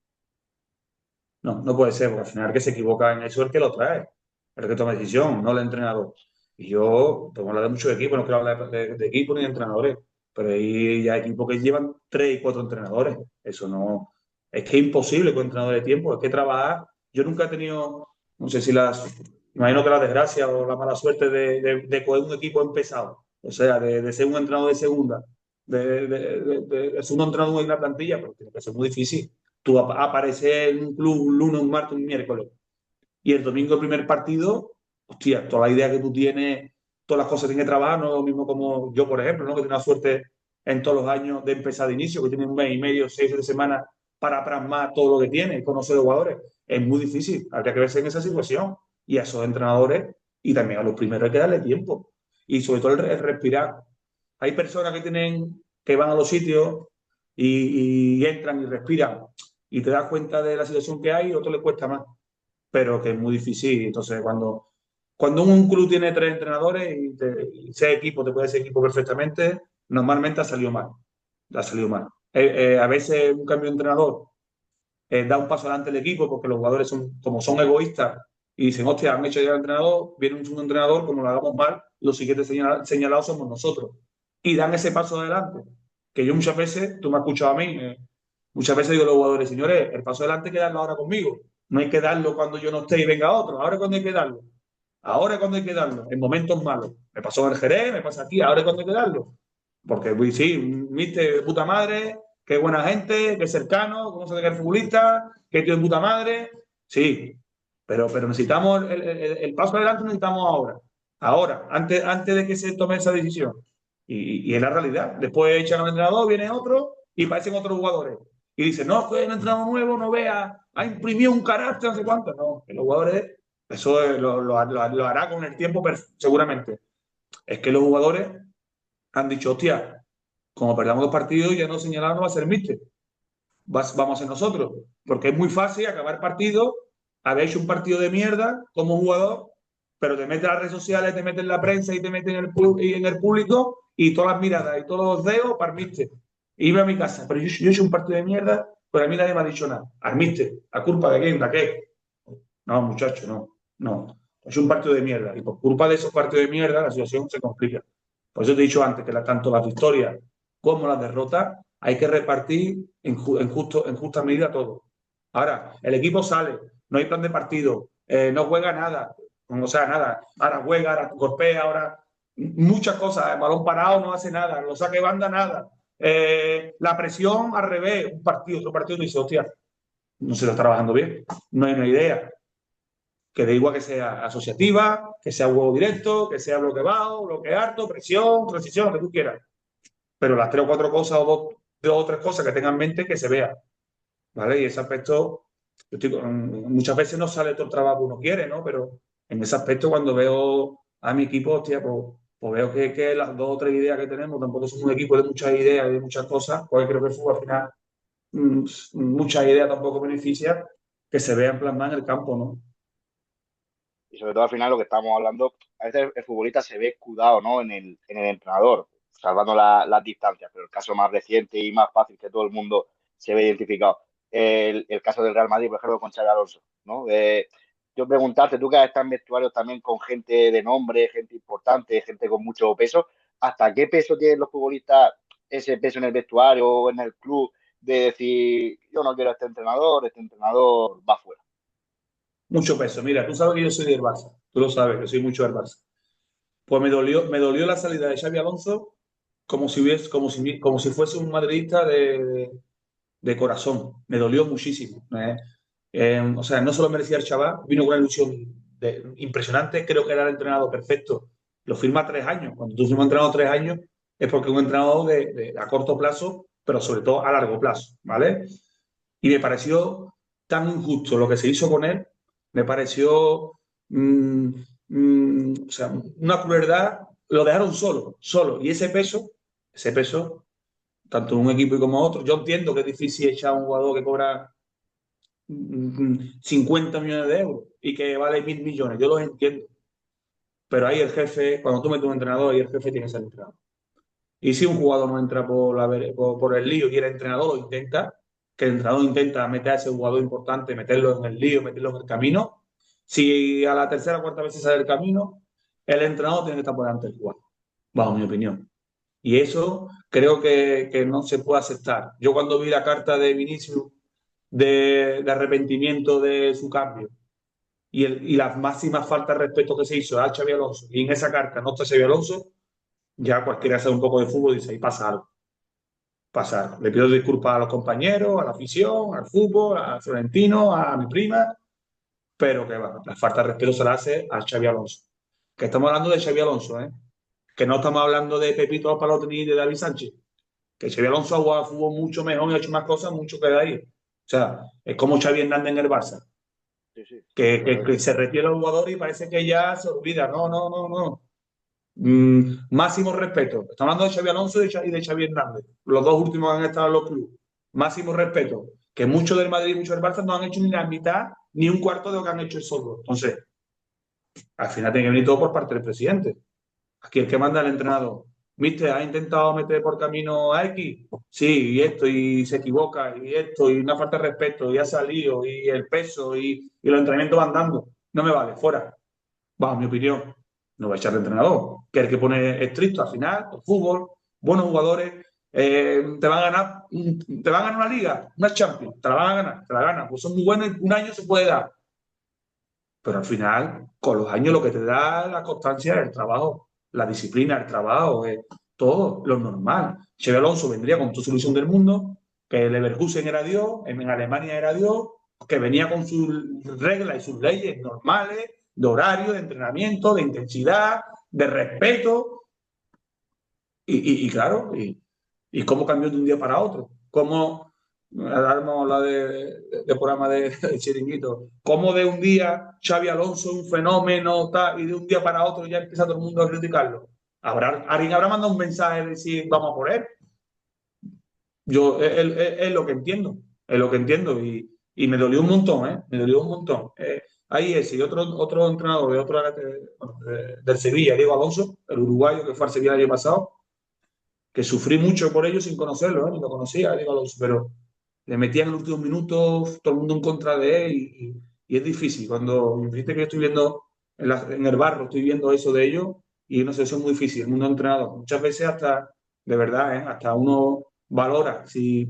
no puede ser, porque al final el que se equivoca en eso es el que lo trae, el que toma decisión, no el entrenador. Y yo, podemos hablar de muchos equipos, no quiero hablar de equipos ni de entrenadores, pero hay ya equipos que llevan 3 y 4 entrenadores. Eso no, es que es imposible con entrenadores de tiempo, es que trabajar, yo nunca he tenido, no sé si imagino que la desgracia o la mala suerte de coger un equipo empezado, o sea, de ser un entrenador de segunda, de ser un entrenador en la plantilla, pero tiene que ser muy difícil tú apareces en un club un lunes, un martes, un miércoles y el domingo el primer partido, hostia, toda la idea que tú tienes, todas las cosas que tienes que trabajar, no es lo mismo como yo, por ejemplo, ¿no? Que tengo la suerte en todos los años de empezar de inicio, que tiene un mes y medio, 6 o 7 semanas para plasmar todo lo que tiene, conocer los jugadores. Es muy difícil, habría que verse en esa situación. Y a esos entrenadores y también a los primeros hay que darle tiempo. Y sobre todo el respirar. Hay personas que van a los sitios y entran y respiran y te das cuenta de la situación que hay, a otro le cuesta más, pero que es muy difícil. Entonces, cuando un club tiene 3 entrenadores y ese equipo, te puede ser equipo perfectamente, normalmente ha salido mal. Ha salido mal. A veces un cambio de entrenador da un paso adelante el equipo porque los jugadores como son egoístas y dicen, hostia, han hecho ya el entrenador, viene un segundo entrenador, como lo hagamos mal, los siguientes señalados somos nosotros. Y dan ese paso adelante. Que yo muchas veces, tú me has escuchado a mí, muchas veces digo a los jugadores, señores, el paso adelante hay que darlo ahora conmigo. No hay que darlo cuando yo no esté y venga otro. Ahora es cuando hay que darlo. Ahora es cuando hay que darlo, en momentos malos. Me pasó en el Jerez, me pasa aquí, ahora es cuando hay que darlo. Porque pues, sí, viste, puta madre, qué buena gente, qué cercano, cómo se ve que el futbolista, qué tío de puta madre. Sí, pero necesitamos el paso adelante, necesitamos ahora. Ahora, antes de que se tome esa decisión. Y es la realidad. Después echan a un entrenador, viene otro y parecen otros jugadores. Y dicen, no, que es un entrenador nuevo, no vea, ha imprimido un carácter, no sé cuánto. No, que los jugadores, eso lo hará con el tiempo, seguramente. Es que los jugadores han dicho, hostia, como perdamos los partidos, ya no señalado no va a ser míster. Vamos a ser nosotros. Porque es muy fácil acabar partido, haber hecho un partido de mierda como jugador, pero te metes en las redes sociales, te metes en la prensa y te metes en el público y todas las miradas y todos los dedos para el míster. Y iba a mi casa, pero yo he hecho un partido de mierda, pero a mí nadie me ha dicho nada. Al míster, ¿la culpa de quién? ¿De qué? No, muchacho, no. No. Es un partido de mierda. Y por culpa de esos partidos de mierda, la situación se complica. Por eso te he dicho antes que tanto las victorias como las derrotas hay que repartir en justa medida todo. Ahora, el equipo sale, no hay plan de partido, no juega nada, o sea, nada. Ahora juega, ahora golpea, ahora muchas cosas. El balón parado no hace nada, lo saque banda nada. La presión al revés, un partido, otro partido, dice, hostia, no se lo está trabajando bien, no hay una idea que da igual que sea asociativa, que sea juego directo, que sea bloque bajo, bloque alto, presión, transición, lo que tú quieras. Pero las tres o cuatro cosas o dos o tres cosas que tengan en mente que se vea, ¿vale? Y ese aspecto, muchas veces no sale todo el trabajo que uno quiere, ¿no? Pero en ese aspecto, cuando veo a mi equipo, hostia, pues veo que las dos o tres ideas que tenemos, tampoco somos un equipo de muchas ideas y de muchas cosas, pues creo que el fútbol al final, muchas ideas tampoco beneficia que se vean plasmadas en el campo, ¿no? Y sobre todo al final lo que estamos hablando, a veces el futbolista se ve escudado, ¿no? En el entrenador, salvando las distancias, pero el caso más reciente y más fácil que todo el mundo se ve identificado, el caso del Real Madrid, por ejemplo, con Xabi Alonso, ¿no? Yo preguntarte, tú que has estado en vestuarios también con gente de nombre, gente importante, gente con mucho peso, ¿hasta qué peso tienen los futbolistas ese peso en el vestuario o en el club de decir, yo no quiero este entrenador va fuera? Mucho peso. Mira, tú sabes que yo soy del Barça. Tú lo sabes, que soy mucho del Barça. Pues me dolió la salida de Xavi Alonso como si fuese un madridista de corazón. Me dolió muchísimo. O sea, no solo merecía el chaval, vino con una ilusión impresionante. Creo que era el entrenador perfecto. Lo firma 3 años. Cuando tú firmas un entrenador 3 años, es porque es un entrenador a corto plazo, pero sobre todo a largo plazo, ¿vale? Y me pareció tan injusto lo que se hizo con él, me pareció o sea, una crueldad, lo dejaron solo, solo. Y ese peso, tanto en un equipo como otro, yo entiendo que es difícil echar a un jugador que cobra 50 millones de euros y que vale 1.000 millones, yo los entiendo. Pero ahí el jefe, cuando tú metes un entrenador, ahí el jefe tiene que ser el entrenador. Y si un jugador no entra por el lío y el entrenador lo intenta, que el entrenador intenta meter a ese jugador importante, meterlo en el lío, meterlo en el camino, si a la tercera o cuarta vez se sale del camino, el entrenador tiene que estar por delante del jugador, bajo mi opinión. Y eso creo que no se puede aceptar. Yo cuando vi la carta de Vinicius de arrepentimiento de su cambio y las máximas faltas de respeto que se hizo a Xavi Alonso, y en esa carta no está Xavi Alonso, ya cualquiera sabe un poco de fútbol y dice, ahí pasa algo. Pasa algo. Le pido disculpas a los compañeros, a la afición, al fútbol, a Florentino, a mi prima, pero que va, la falta de respeto se la hace a Xavi Alonso. Que estamos hablando de Xavi Alonso, ¿eh? Que no estamos hablando de Pepito Palotini ni de David Sánchez. Que Xavi Alonso ha jugado fútbol mucho mejor y ha hecho más cosas, mucho que de ahí. O sea, es como Xavi Hernández en el Barça. Sí, sí. Que se retira el jugador y parece que ya se olvida. No, no, no, no. Máximo respeto. Estamos hablando de Xavi Alonso y de Xavi Hernández. Los dos últimos han estado en los clubes. Máximo respeto. Que muchos del Madrid y muchos del Barça no han hecho ni la mitad ni un cuarto de lo que han hecho esos dos. Entonces, al final tiene que venir todo por parte del presidente. Aquí el que manda el entrenador. ¿Viste? ¿Ha intentado meter por camino a X? Sí, y esto, y se equivoca, y esto, y una falta de respeto, y ha salido, y el peso, y los entrenamientos van dando. No me vale, fuera. Bajo mi opinión, no va a echar de entrenador, que el que pone estricto al final, el fútbol, buenos jugadores, te van a ganar una liga, una Champions, te la van a ganar, te la ganan, pues son muy buenos y un año se puede dar, pero al final, con los años, lo que te da la constancia es el trabajo, la disciplina, el trabajo, todo lo normal. Xabi Alonso vendría con toda su ilusión del mundo, que el Leverkusen era Dios, en Alemania era Dios, que venía con sus reglas y sus leyes normales, de horario, de entrenamiento, de intensidad, de respeto, y claro, y cómo cambió de un día para otro. Cómo, ahora vamos a hablar de programa de Chiringuito, cómo de un día Xabi Alonso un fenómeno tal, y de un día para otro ya empieza todo el mundo a criticarlo. ¿Alguien habrá mandado un mensaje de decir vamos a por él? Yo es lo que entiendo, es lo que entiendo, y me dolió un montón, ¿eh? Me dolió un montón. Ahí ese y otro entrenador del Sevilla, Diego Alonso, el uruguayo que fue al Sevilla el año pasado, que sufrí mucho por ello sin conocerlo, ¿eh? Ni lo conocía, Diego Alonso, pero le metían en los últimos minutos todo el mundo en contra de él, y es difícil. Cuando viste que yo estoy viendo en el barro, estoy viendo eso de ellos, y no sé, eso es muy difícil, el mundo entrenador. Muchas veces hasta, de verdad, hasta uno valora si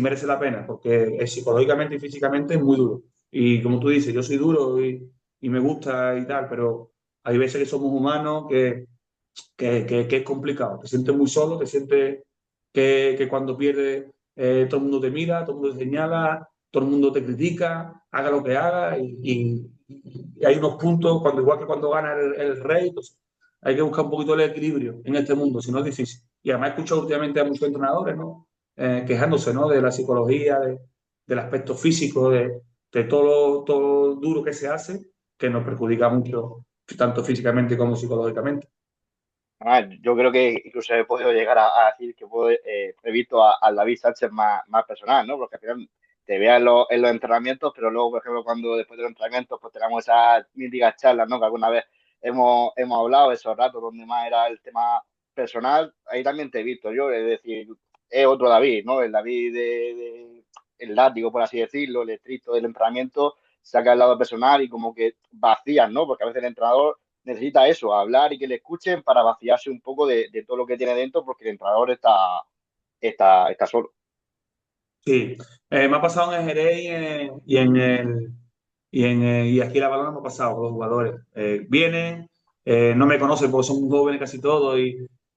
merece la pena, porque psicológicamente y físicamente es muy duro. Y como tú dices, yo soy duro y me gusta y tal, pero hay veces que somos humanos que es complicado. Te sientes muy solo, te sientes que cuando pierdes todo el mundo te mira, todo el mundo te señala, todo el mundo te critica, haga lo que haga, y hay unos puntos, igual que cuando gana el rey, pues hay que buscar un poquito el equilibrio en este mundo, si no es difícil. Y además he escuchado últimamente a muchos entrenadores, ¿no? Quejándose, ¿no? De la psicología, del aspecto físico, de todo lo duro que se hace, que nos perjudica mucho, tanto físicamente como psicológicamente. Yo creo que incluso he podido llegar a decir que he visto al David Sánchez más personal, ¿no? Porque al final te veas en los entrenamientos, pero luego, por ejemplo, cuando después de los entrenamientos, pues tenemos esas míticas charlas, ¿no? Que alguna vez hemos hablado, esos ratos donde más era el tema personal, ahí también te he visto yo, es decir, es otro David, ¿no? El David el látigo, por así decirlo, el estricto del entrenamiento, saca el lado personal y como que vacías, ¿no? Porque a veces el entrenador necesita eso, hablar y que le escuchen para vaciarse un poco de todo lo que tiene dentro, porque el entrenador está solo. Sí, me ha pasado en el Jerez y aquí en La Balona me ha pasado con los jugadores. Vienen, no me conocen porque son muy jóvenes casi todos,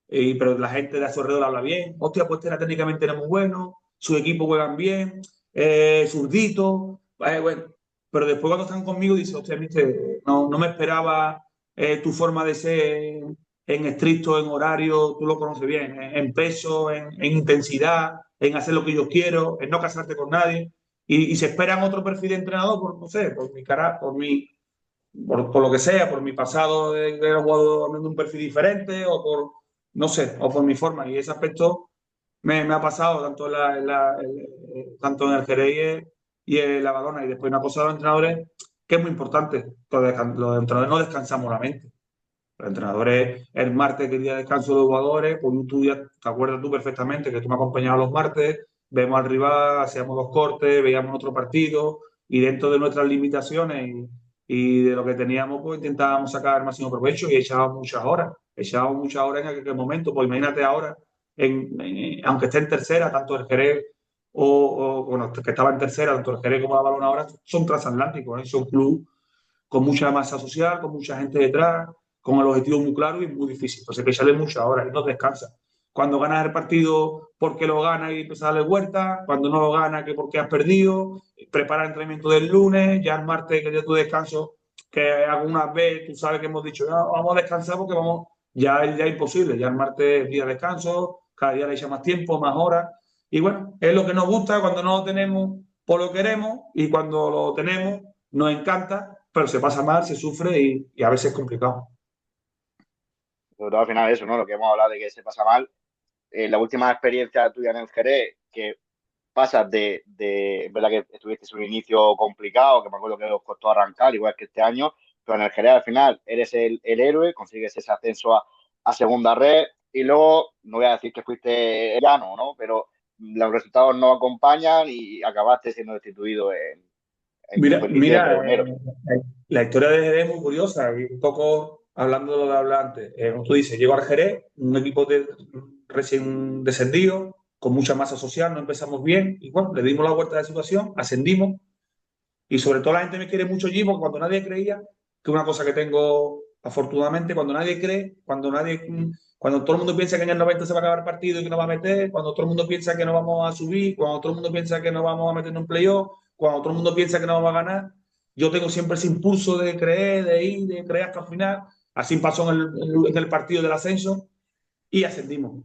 pero la gente de a su alrededor habla bien. Hostia, pues era técnicamente era muy bueno, sus equipos juegan bien, zurdito, bueno. Pero después cuando están conmigo dicen, hostia, viste, no me esperaba tu forma de ser en estricto, en horario, tú lo conoces bien, en peso, en intensidad, en hacer lo que yo quiero, en no casarte con nadie. Y se esperan otro perfil de entrenador por, no sé, por mi cara, por lo que sea, por mi pasado de haber jugado de un perfil diferente, o por, no sé, o por mi forma. Y ese aspecto me ha pasado tanto tanto en el Jerez y en la Badona. Y después me ha pasado a los entrenadores, que es muy importante. Los entrenadores no descansamos la mente. Los entrenadores, el martes, que día de descanso de los jugadores, pues tú ya te acuerdas tú perfectamente que tú me acompañabas los martes, vemos al rival, hacíamos los cortes, veíamos otro partido, y dentro de nuestras limitaciones y de lo que teníamos, pues intentábamos sacar el máximo provecho, y echábamos muchas horas en aquel momento. Pues imagínate ahora, aunque esté en tercera, tanto el Jerez bueno, que estaba en tercera, tanto el Jerez como la Balona ahora son transatlánticos, ¿eh? Son club con mucha masa social, con mucha gente detrás, con el objetivo muy claro y muy difícil. Entonces, que sale muchas horas y no descansa. Cuando ganas el partido porque lo ganas y empiezas a darle vuelta, cuando no lo ganas que porque has perdido, prepara el entrenamiento del lunes, ya el martes que ya tu descanso, que algunas veces tú sabes que hemos dicho, "No, vamos a descansar porque vamos, ya es imposible, ya el martes es día de descanso, cada día le echa más tiempo, más horas, y bueno, es lo que nos gusta cuando no lo tenemos, pues lo queremos, y cuando lo tenemos nos encanta, pero se pasa mal, se sufre, y a veces es complicado. Sobre todo al final eso, ¿no? Lo que hemos hablado de que se pasa mal. La última experiencia tuya en el Jerez, que pasas es verdad que estuviste en un inicio complicado, que me acuerdo que os costó arrancar, igual que este año, pero en el Jerez al final eres el héroe, consigues ese ascenso a segunda red, y luego, no voy a decir que fuiste llano, ¿no? Pero los resultados no acompañan y acabaste siendo destituido en Mira, superficie de mira pregonero. la historia de Jerez es muy curiosa, y un poco hablando de lo de hablar antes. Como tú dices, llego al Jerez, un equipo recién descendido, con mucha masa social, no empezamos bien, y bueno, le dimos la vuelta de la situación, ascendimos, Y sobre todo la gente me quiere mucho allí porque cuando nadie creía, que es una cosa que tengo afortunadamente, cuando nadie cree, cuando todo el mundo piensa que en el 90 se va a acabar el partido y que no va a meter, cuando todo el mundo piensa que no vamos a subir, cuando todo el mundo piensa que no vamos a meter en un playoff, cuando todo el mundo piensa que no vamos a ganar, yo tengo siempre ese impulso de creer, de ir, de creer hasta el final. Así pasó en el partido del ascenso y ascendimos.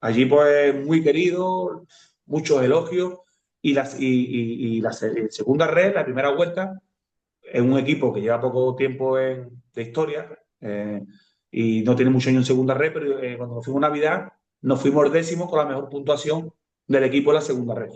Allí, pues, muy querido, muchos elogios. Y la segunda red, la primera vuelta, es un equipo que lleva poco tiempo de historia y no tiene mucho año en segunda red, pero cuando nos fuimos a Navidad, nos fuimos décimos con la mejor puntuación del equipo en la segunda red.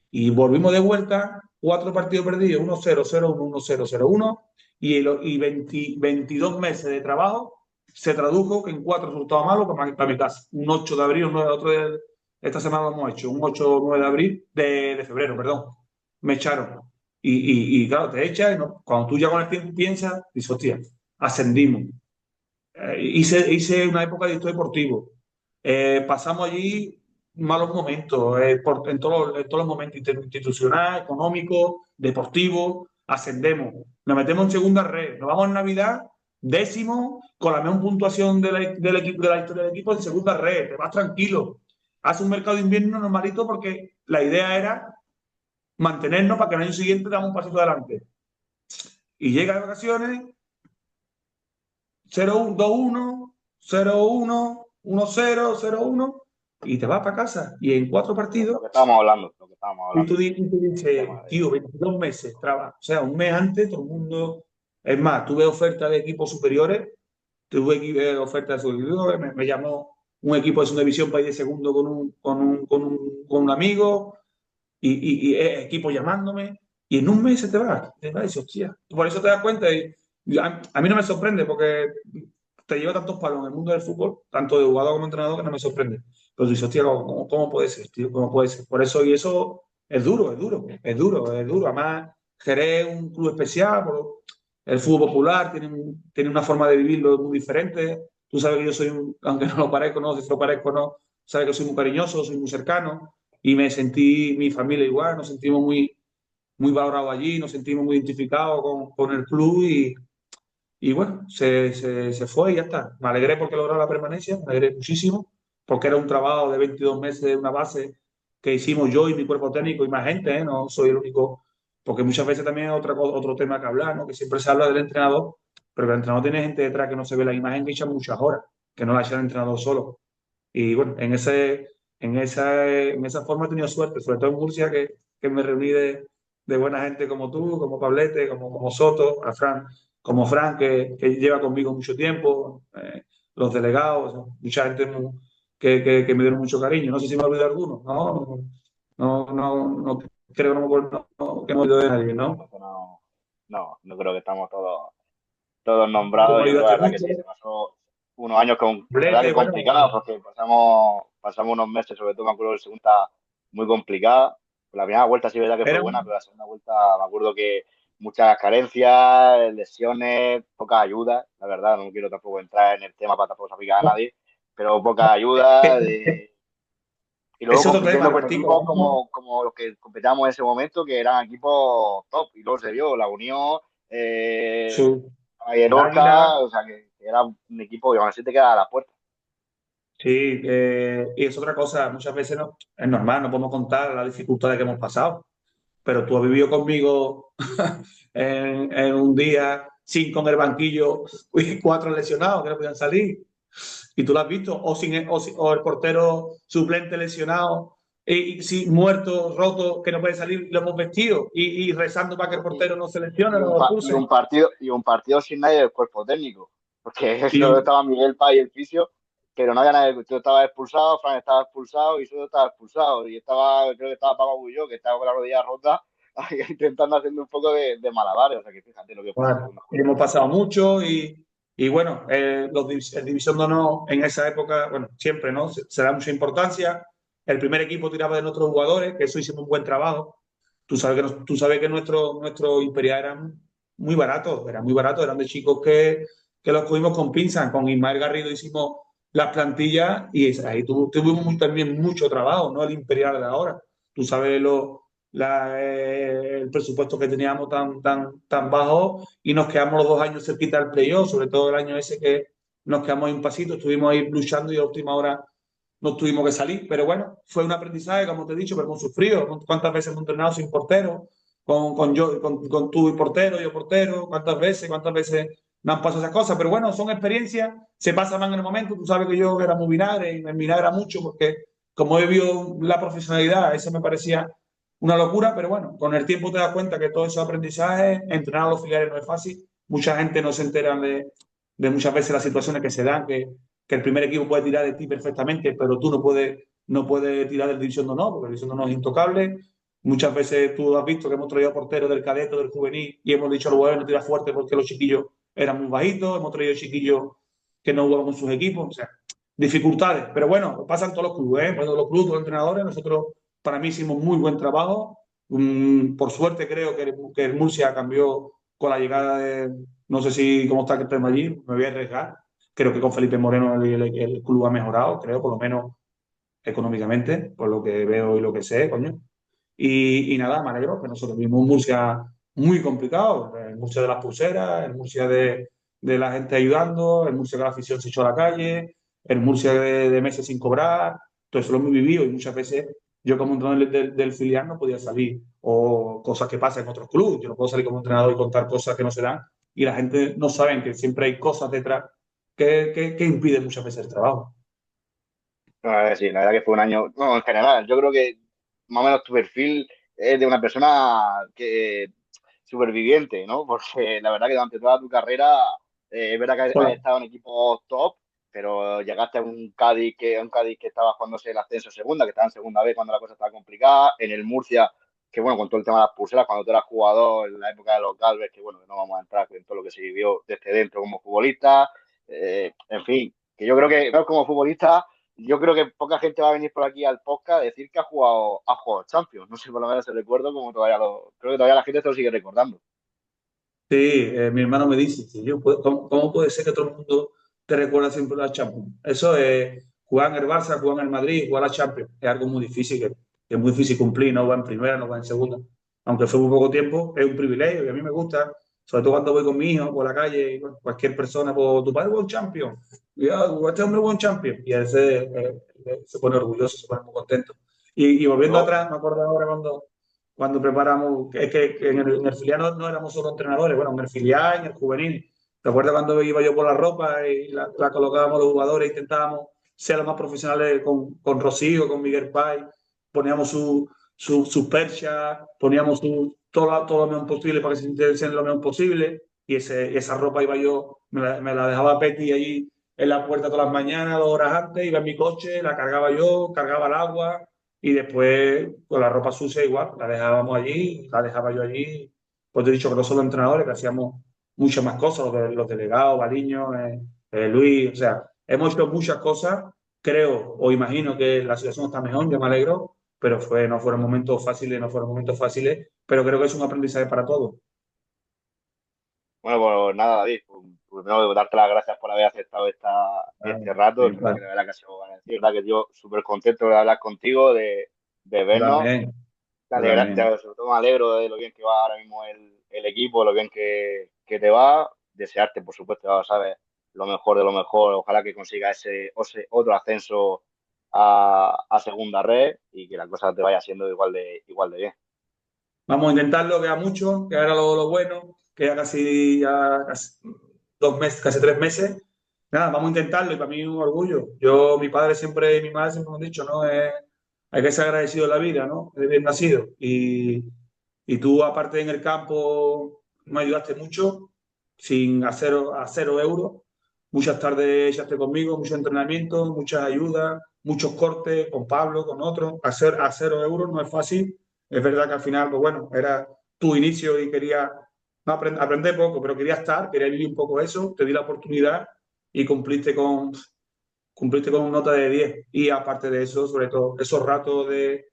Y volvimos de vuelta, 4 partidos perdidos, 1-0, 0-1, 1-0, 0-1, y 22 meses de trabajo se tradujo en 4 resultados malos para mi casa. Un 8 de abril, un 9 otro de, esta semana lo hemos hecho, un 8 o 9 de abril, de febrero, perdón. Me echaron. Claro, te echas, ¿no? Cuando tú ya con el tiempo piensas, dices, hostia, ascendimos. Hice una época de director deportivo. Pasamos allí malos momentos, en todos los momentos, institucional, económico, deportivo, ascendemos. Nos metemos en segunda red, nos vamos en Navidad, décimo, con la mejor puntuación del equipo, de la historia del equipo en segunda red, te vas tranquilo. Hace un mercado de invierno normalito porque la idea era mantenernos para que el año siguiente damos un pasito adelante. Y llega de vacaciones 0-1, 2-1, 0-1, 1-0, 0-1 y te vas para casa. Y en 4 partidos, Lo que estábamos hablando, lo que estábamos y tú, hablando. y tú dices, tío, 22 meses trabajo. O sea, un mes antes, todo el mundo. Es más, tuve ofertas de equipos superiores, tuve ofertas de superiores, me llamó un equipo de segunda división para ir de segundo con un amigo, y equipos llamándome, y en un mes se te va, y dices, hostia. Por eso te das cuenta, y a mí no me sorprende, porque te lleva tantos palos en el mundo del fútbol, tanto de jugador como entrenador, que no me sorprende. Pero tú dices, hostia, ¿cómo puede ser, tío? ¿Cómo puede ser? Por eso, y eso es duro, es duro, es duro, es duro. Además, Jerez es un club especial, el fútbol popular tiene una forma de vivirlo muy diferente. Tú sabes que yo soy, aunque no lo parezco, no, si lo parezco, no, sabes que soy muy cariñoso, soy muy cercano, y me sentí, mi familia igual, nos sentimos muy valorados allí, nos sentimos muy identificados con el club, y bueno, se fue y ya está. Me alegré porque logró la permanencia, me alegré muchísimo, porque era un trabajo de 22 meses de una base que hicimos yo y mi cuerpo técnico y más gente, ¿eh? No soy el único, porque muchas veces también es otro tema que hablar, ¿no? Que siempre se habla del entrenador, pero que el entrenador tiene gente detrás que no se ve la imagen, que echa muchas horas, que no la echa el entrenador solo. Y bueno, en esa forma he tenido suerte, sobre todo en Murcia, que me reuní de buena gente como tú, como Pablete, como Soto, como Fran, que lleva conmigo mucho tiempo, los delegados, mucha gente que me dieron mucho cariño. No sé si me olvidado alguno, no, creo que no me acuerdo, que no me olvido de nadie, ¿no? No creo que estamos todos Tú nombrados. me Yo creo, la ayudaste verdad, que mucho, sí, se pasó unos años la verdad, que Pablete, bueno, complicados, porque pasamos unos meses, sobre todo me acuerdo de la segunda, muy complicada. La primera vuelta sí, verdad que fue era buena, pero la segunda vuelta me acuerdo que muchas carencias, lesiones, poca ayuda, la verdad, no quiero tampoco entrar en el tema para tampoco aplicar a nadie, pero poca ayuda. Y luego ese otro tema, compitiendo el con partido. equipos como los que competíamos en ese momento, que eran equipos top, y luego se vio la Unión, Su, el Lorca, Águila. o sea, que era un equipo que aún así te queda a la puerta. Sí, y es otra cosa, muchas veces no, es normal, no podemos contar las dificultades que hemos pasado, pero tú has vivido conmigo en un día sin con el banquillo y 4 lesionados que no podían salir, y tú lo has visto, o el portero suplente lesionado, y muerto, roto, que no puede salir, lo hemos vestido, y rezando para que el Y, portero no se lesione, y, no un, lo pa- y, expulsen. un partido, y un partido sin nadie del cuerpo técnico, porque Y solo estaba Miguel Pay y el fisio, pero no había nadie. Tú estabas expulsado, Fran estaba expulsado y solo estaba expulsado. Y creo que estaba Pablo Bulló, que estaba con la rodilla rota, intentando haciendo un poco de malabares. O sea, que fíjate lo que fue esa bueno, segunda vuelta. hemos pasado mucho y bueno, el División de Honor en esa época, bueno, siempre, ¿no? Se da mucha importancia. El primer equipo tiraba de nuestros jugadores, que eso hicimos un buen trabajo. Tú sabes que nuestro Imperial eran muy baratos, eran de chicos que los cogimos con pinzas. Con Ismael Garrido hicimos las plantillas y ahí tuvimos también mucho trabajo, ¿no? El Imperial de ahora. Tú sabes el presupuesto que teníamos tan bajo y nos quedamos los 2 años cerquita del playoff, sobre todo el año ese que nos quedamos ahí un pasito, estuvimos ahí luchando y a última hora nos tuvimos que salir. Pero bueno, fue un aprendizaje, como te he dicho, pero hemos sufrido. ¿Cuántas veces hemos entrenado sin portero? Con tú y portero, yo portero, cuántas veces me han pasado esas cosas, pero bueno, son experiencias, se pasan más en el momento, tú sabes que yo era muy vinagre y me vinagra mucho porque como he vivido la profesionalidad, eso me parecía una locura, pero bueno, con el tiempo te das cuenta que todo esos aprendizajes, entrenar a los filiales no es fácil, mucha gente no se entera de muchas veces las situaciones que se dan, que el primer equipo puede tirar de ti perfectamente, pero tú no puedes tirar del División de Honor, porque el División de Honor es intocable. Muchas veces tú has visto que hemos traído porteros del cadete, del juvenil, y hemos dicho a los jugadores no tirar fuerte porque los chiquillos eran muy bajitos, hemos traído chiquillos que no jugaban con sus equipos, o sea, dificultades. Pero bueno, pasan todos los clubes, ¿eh? Todos los clubes, todos los entrenadores, nosotros para mí hicimos muy buen trabajo. Por suerte creo que el Murcia cambió con la llegada de, no sé si cómo está que estemos allí, me voy a arriesgar. Creo que con Felipe Moreno el club ha mejorado, creo, por lo menos económicamente, por lo que veo y lo que sé, coño. Y nada, me alegro que nosotros vimos un Murcia muy complicado, el Murcia de las pulseras, el Murcia de la gente ayudando, el Murcia que la afición se echó a la calle, el Murcia de meses sin cobrar, todo eso lo hemos vivido y muchas veces yo como entrenador del filial no podía salir, o cosas que pasan en otros clubes, yo no puedo salir como entrenador y contar cosas que no se dan y la gente no sabe que siempre hay cosas detrás que impiden muchas veces el trabajo. Sí, la verdad que fue un año, no, en general, yo creo que más o menos tu perfil es de una persona que superviviente, ¿no? Porque la verdad que durante toda tu carrera, es verdad que has Bueno, estado en equipos top, pero llegaste a un Cádiz que estaba jugándose el ascenso segunda, que estaba en segunda vez cuando la cosa estaba complicada, en el Murcia, que bueno, con todo el tema de las pulseras, cuando tú eras jugador en la época de los Galvez, que bueno, que no vamos a entrar en todo lo que se vivió desde dentro como futbolista, en fin, que yo creo que no como futbolista yo creo que poca gente va a venir por aquí al podcast a decir que ha jugado Champions. No sé, por lo menos se recuerdo como creo que todavía la gente se lo sigue recordando. sí, mi hermano me dice, sí, ¿cómo puede ser que todo el mundo te recuerda siempre la Champions? Eso es jugar en el Barça, jugar en el Madrid, jugar la Champions. Es algo muy difícil, que es muy difícil cumplir, no va en primera, no va en segunda. Aunque fue muy poco tiempo, es un privilegio y a mí me gusta, sobre todo cuando voy con mi hijo por la calle, y, bueno, cualquier persona, pues, tu padre fue un champion, y este hombre fue un champion, y él se pone orgulloso, se pone muy contento. Y volviendo Yo, atrás, me acuerdo ahora cuando preparamos, es que en el filial no éramos solo entrenadores, bueno, en el filial, en el juvenil. ¿Te acuerdas cuando iba yo por la ropa y la colocábamos los jugadores e intentábamos ser los más profesionales con Rocío, con Miguel Pay? Poníamos sus perchas, poníamos todo lo mejor posible para que se sintiesen lo mejor posible. Y esa ropa iba yo, me la dejaba Petty ahí en la puerta todas las mañanas, 2 horas antes, iba en mi coche, la cargaba yo, cargaba el agua y después con la ropa sucia igual, la dejábamos allí, la dejaba yo allí. Pues te he dicho que no solo entrenadores, que hacíamos muchas más cosas, los delegados, Baliño, Luis, o sea, hemos hecho muchas cosas, creo o imagino que la situación está mejor, yo me alegro, pero no fueron momentos fáciles, no fueron momentos fáciles, pero creo que es un aprendizaje para todos. bueno, pues nada, David, pues primero darte las gracias por haber aceptado este rato, que Igual, la verdad que ha sido bueno. La verdad que yo súper contento de hablar contigo, de yo vernos. también, yo también. Sobre todo me alegro de lo bien que va ahora mismo el equipo, lo bien que te va. Desearte, por supuesto, ya lo sabes, lo mejor de lo mejor. Ojalá que consiga ese otro ascenso a segunda red y que la cosa te vaya siendo igual de bien. Vamos a intentarlo, queda mucho, que ahora lo bueno, queda casi 2 meses, casi 3 meses. Nada, vamos a intentarlo y para mí es un orgullo. Mi padre siempre y mi madre siempre me han dicho, ¿no? Hay que ser agradecido de la vida, ¿no? De bien nacido. Y tú, aparte en el campo, me ayudaste mucho, sin a 0 euros. Muchas tardes echaste conmigo, mucho entrenamiento, muchas ayudas, muchos cortes con Pablo, con otros. A 0 euros no es fácil. Es verdad que al final, pues bueno, era tu inicio y quería no aprender poco, pero quería estar, quería vivir un poco eso, te di la oportunidad y cumpliste con nota de 10. Y aparte de eso, sobre todo, esos ratos de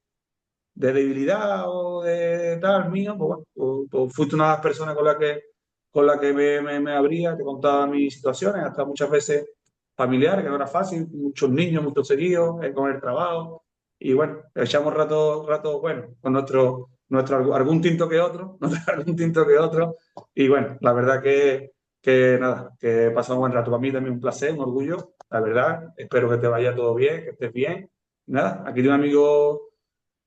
debilidad o de tal mío, pues bueno, pues fuiste una de las personas con la que me abría, te contaba mis situaciones, hasta muchas veces familiares, que no era fácil, muchos niños, muchos seguidos, con el trabajo. Y bueno, echamos rato bueno, con algún tinto que otro, nuestro algún tinto que otro. Y bueno, la verdad que nada, que he pasado un buen rato. Para mí también un placer, un orgullo, la verdad. Espero que te vaya todo bien, que estés bien. Nada, aquí tengo un amigo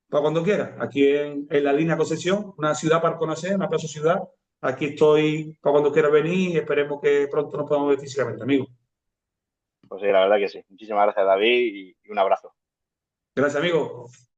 para cuando quieras. Aquí en la línea Concepción, una ciudad para conocer, una plaza ciudad. Aquí estoy para cuando quieras venir y esperemos que pronto nos podamos ver físicamente, amigo. Pues sí, la verdad que sí. Muchísimas gracias, David, y un abrazo. Gracias, amigo.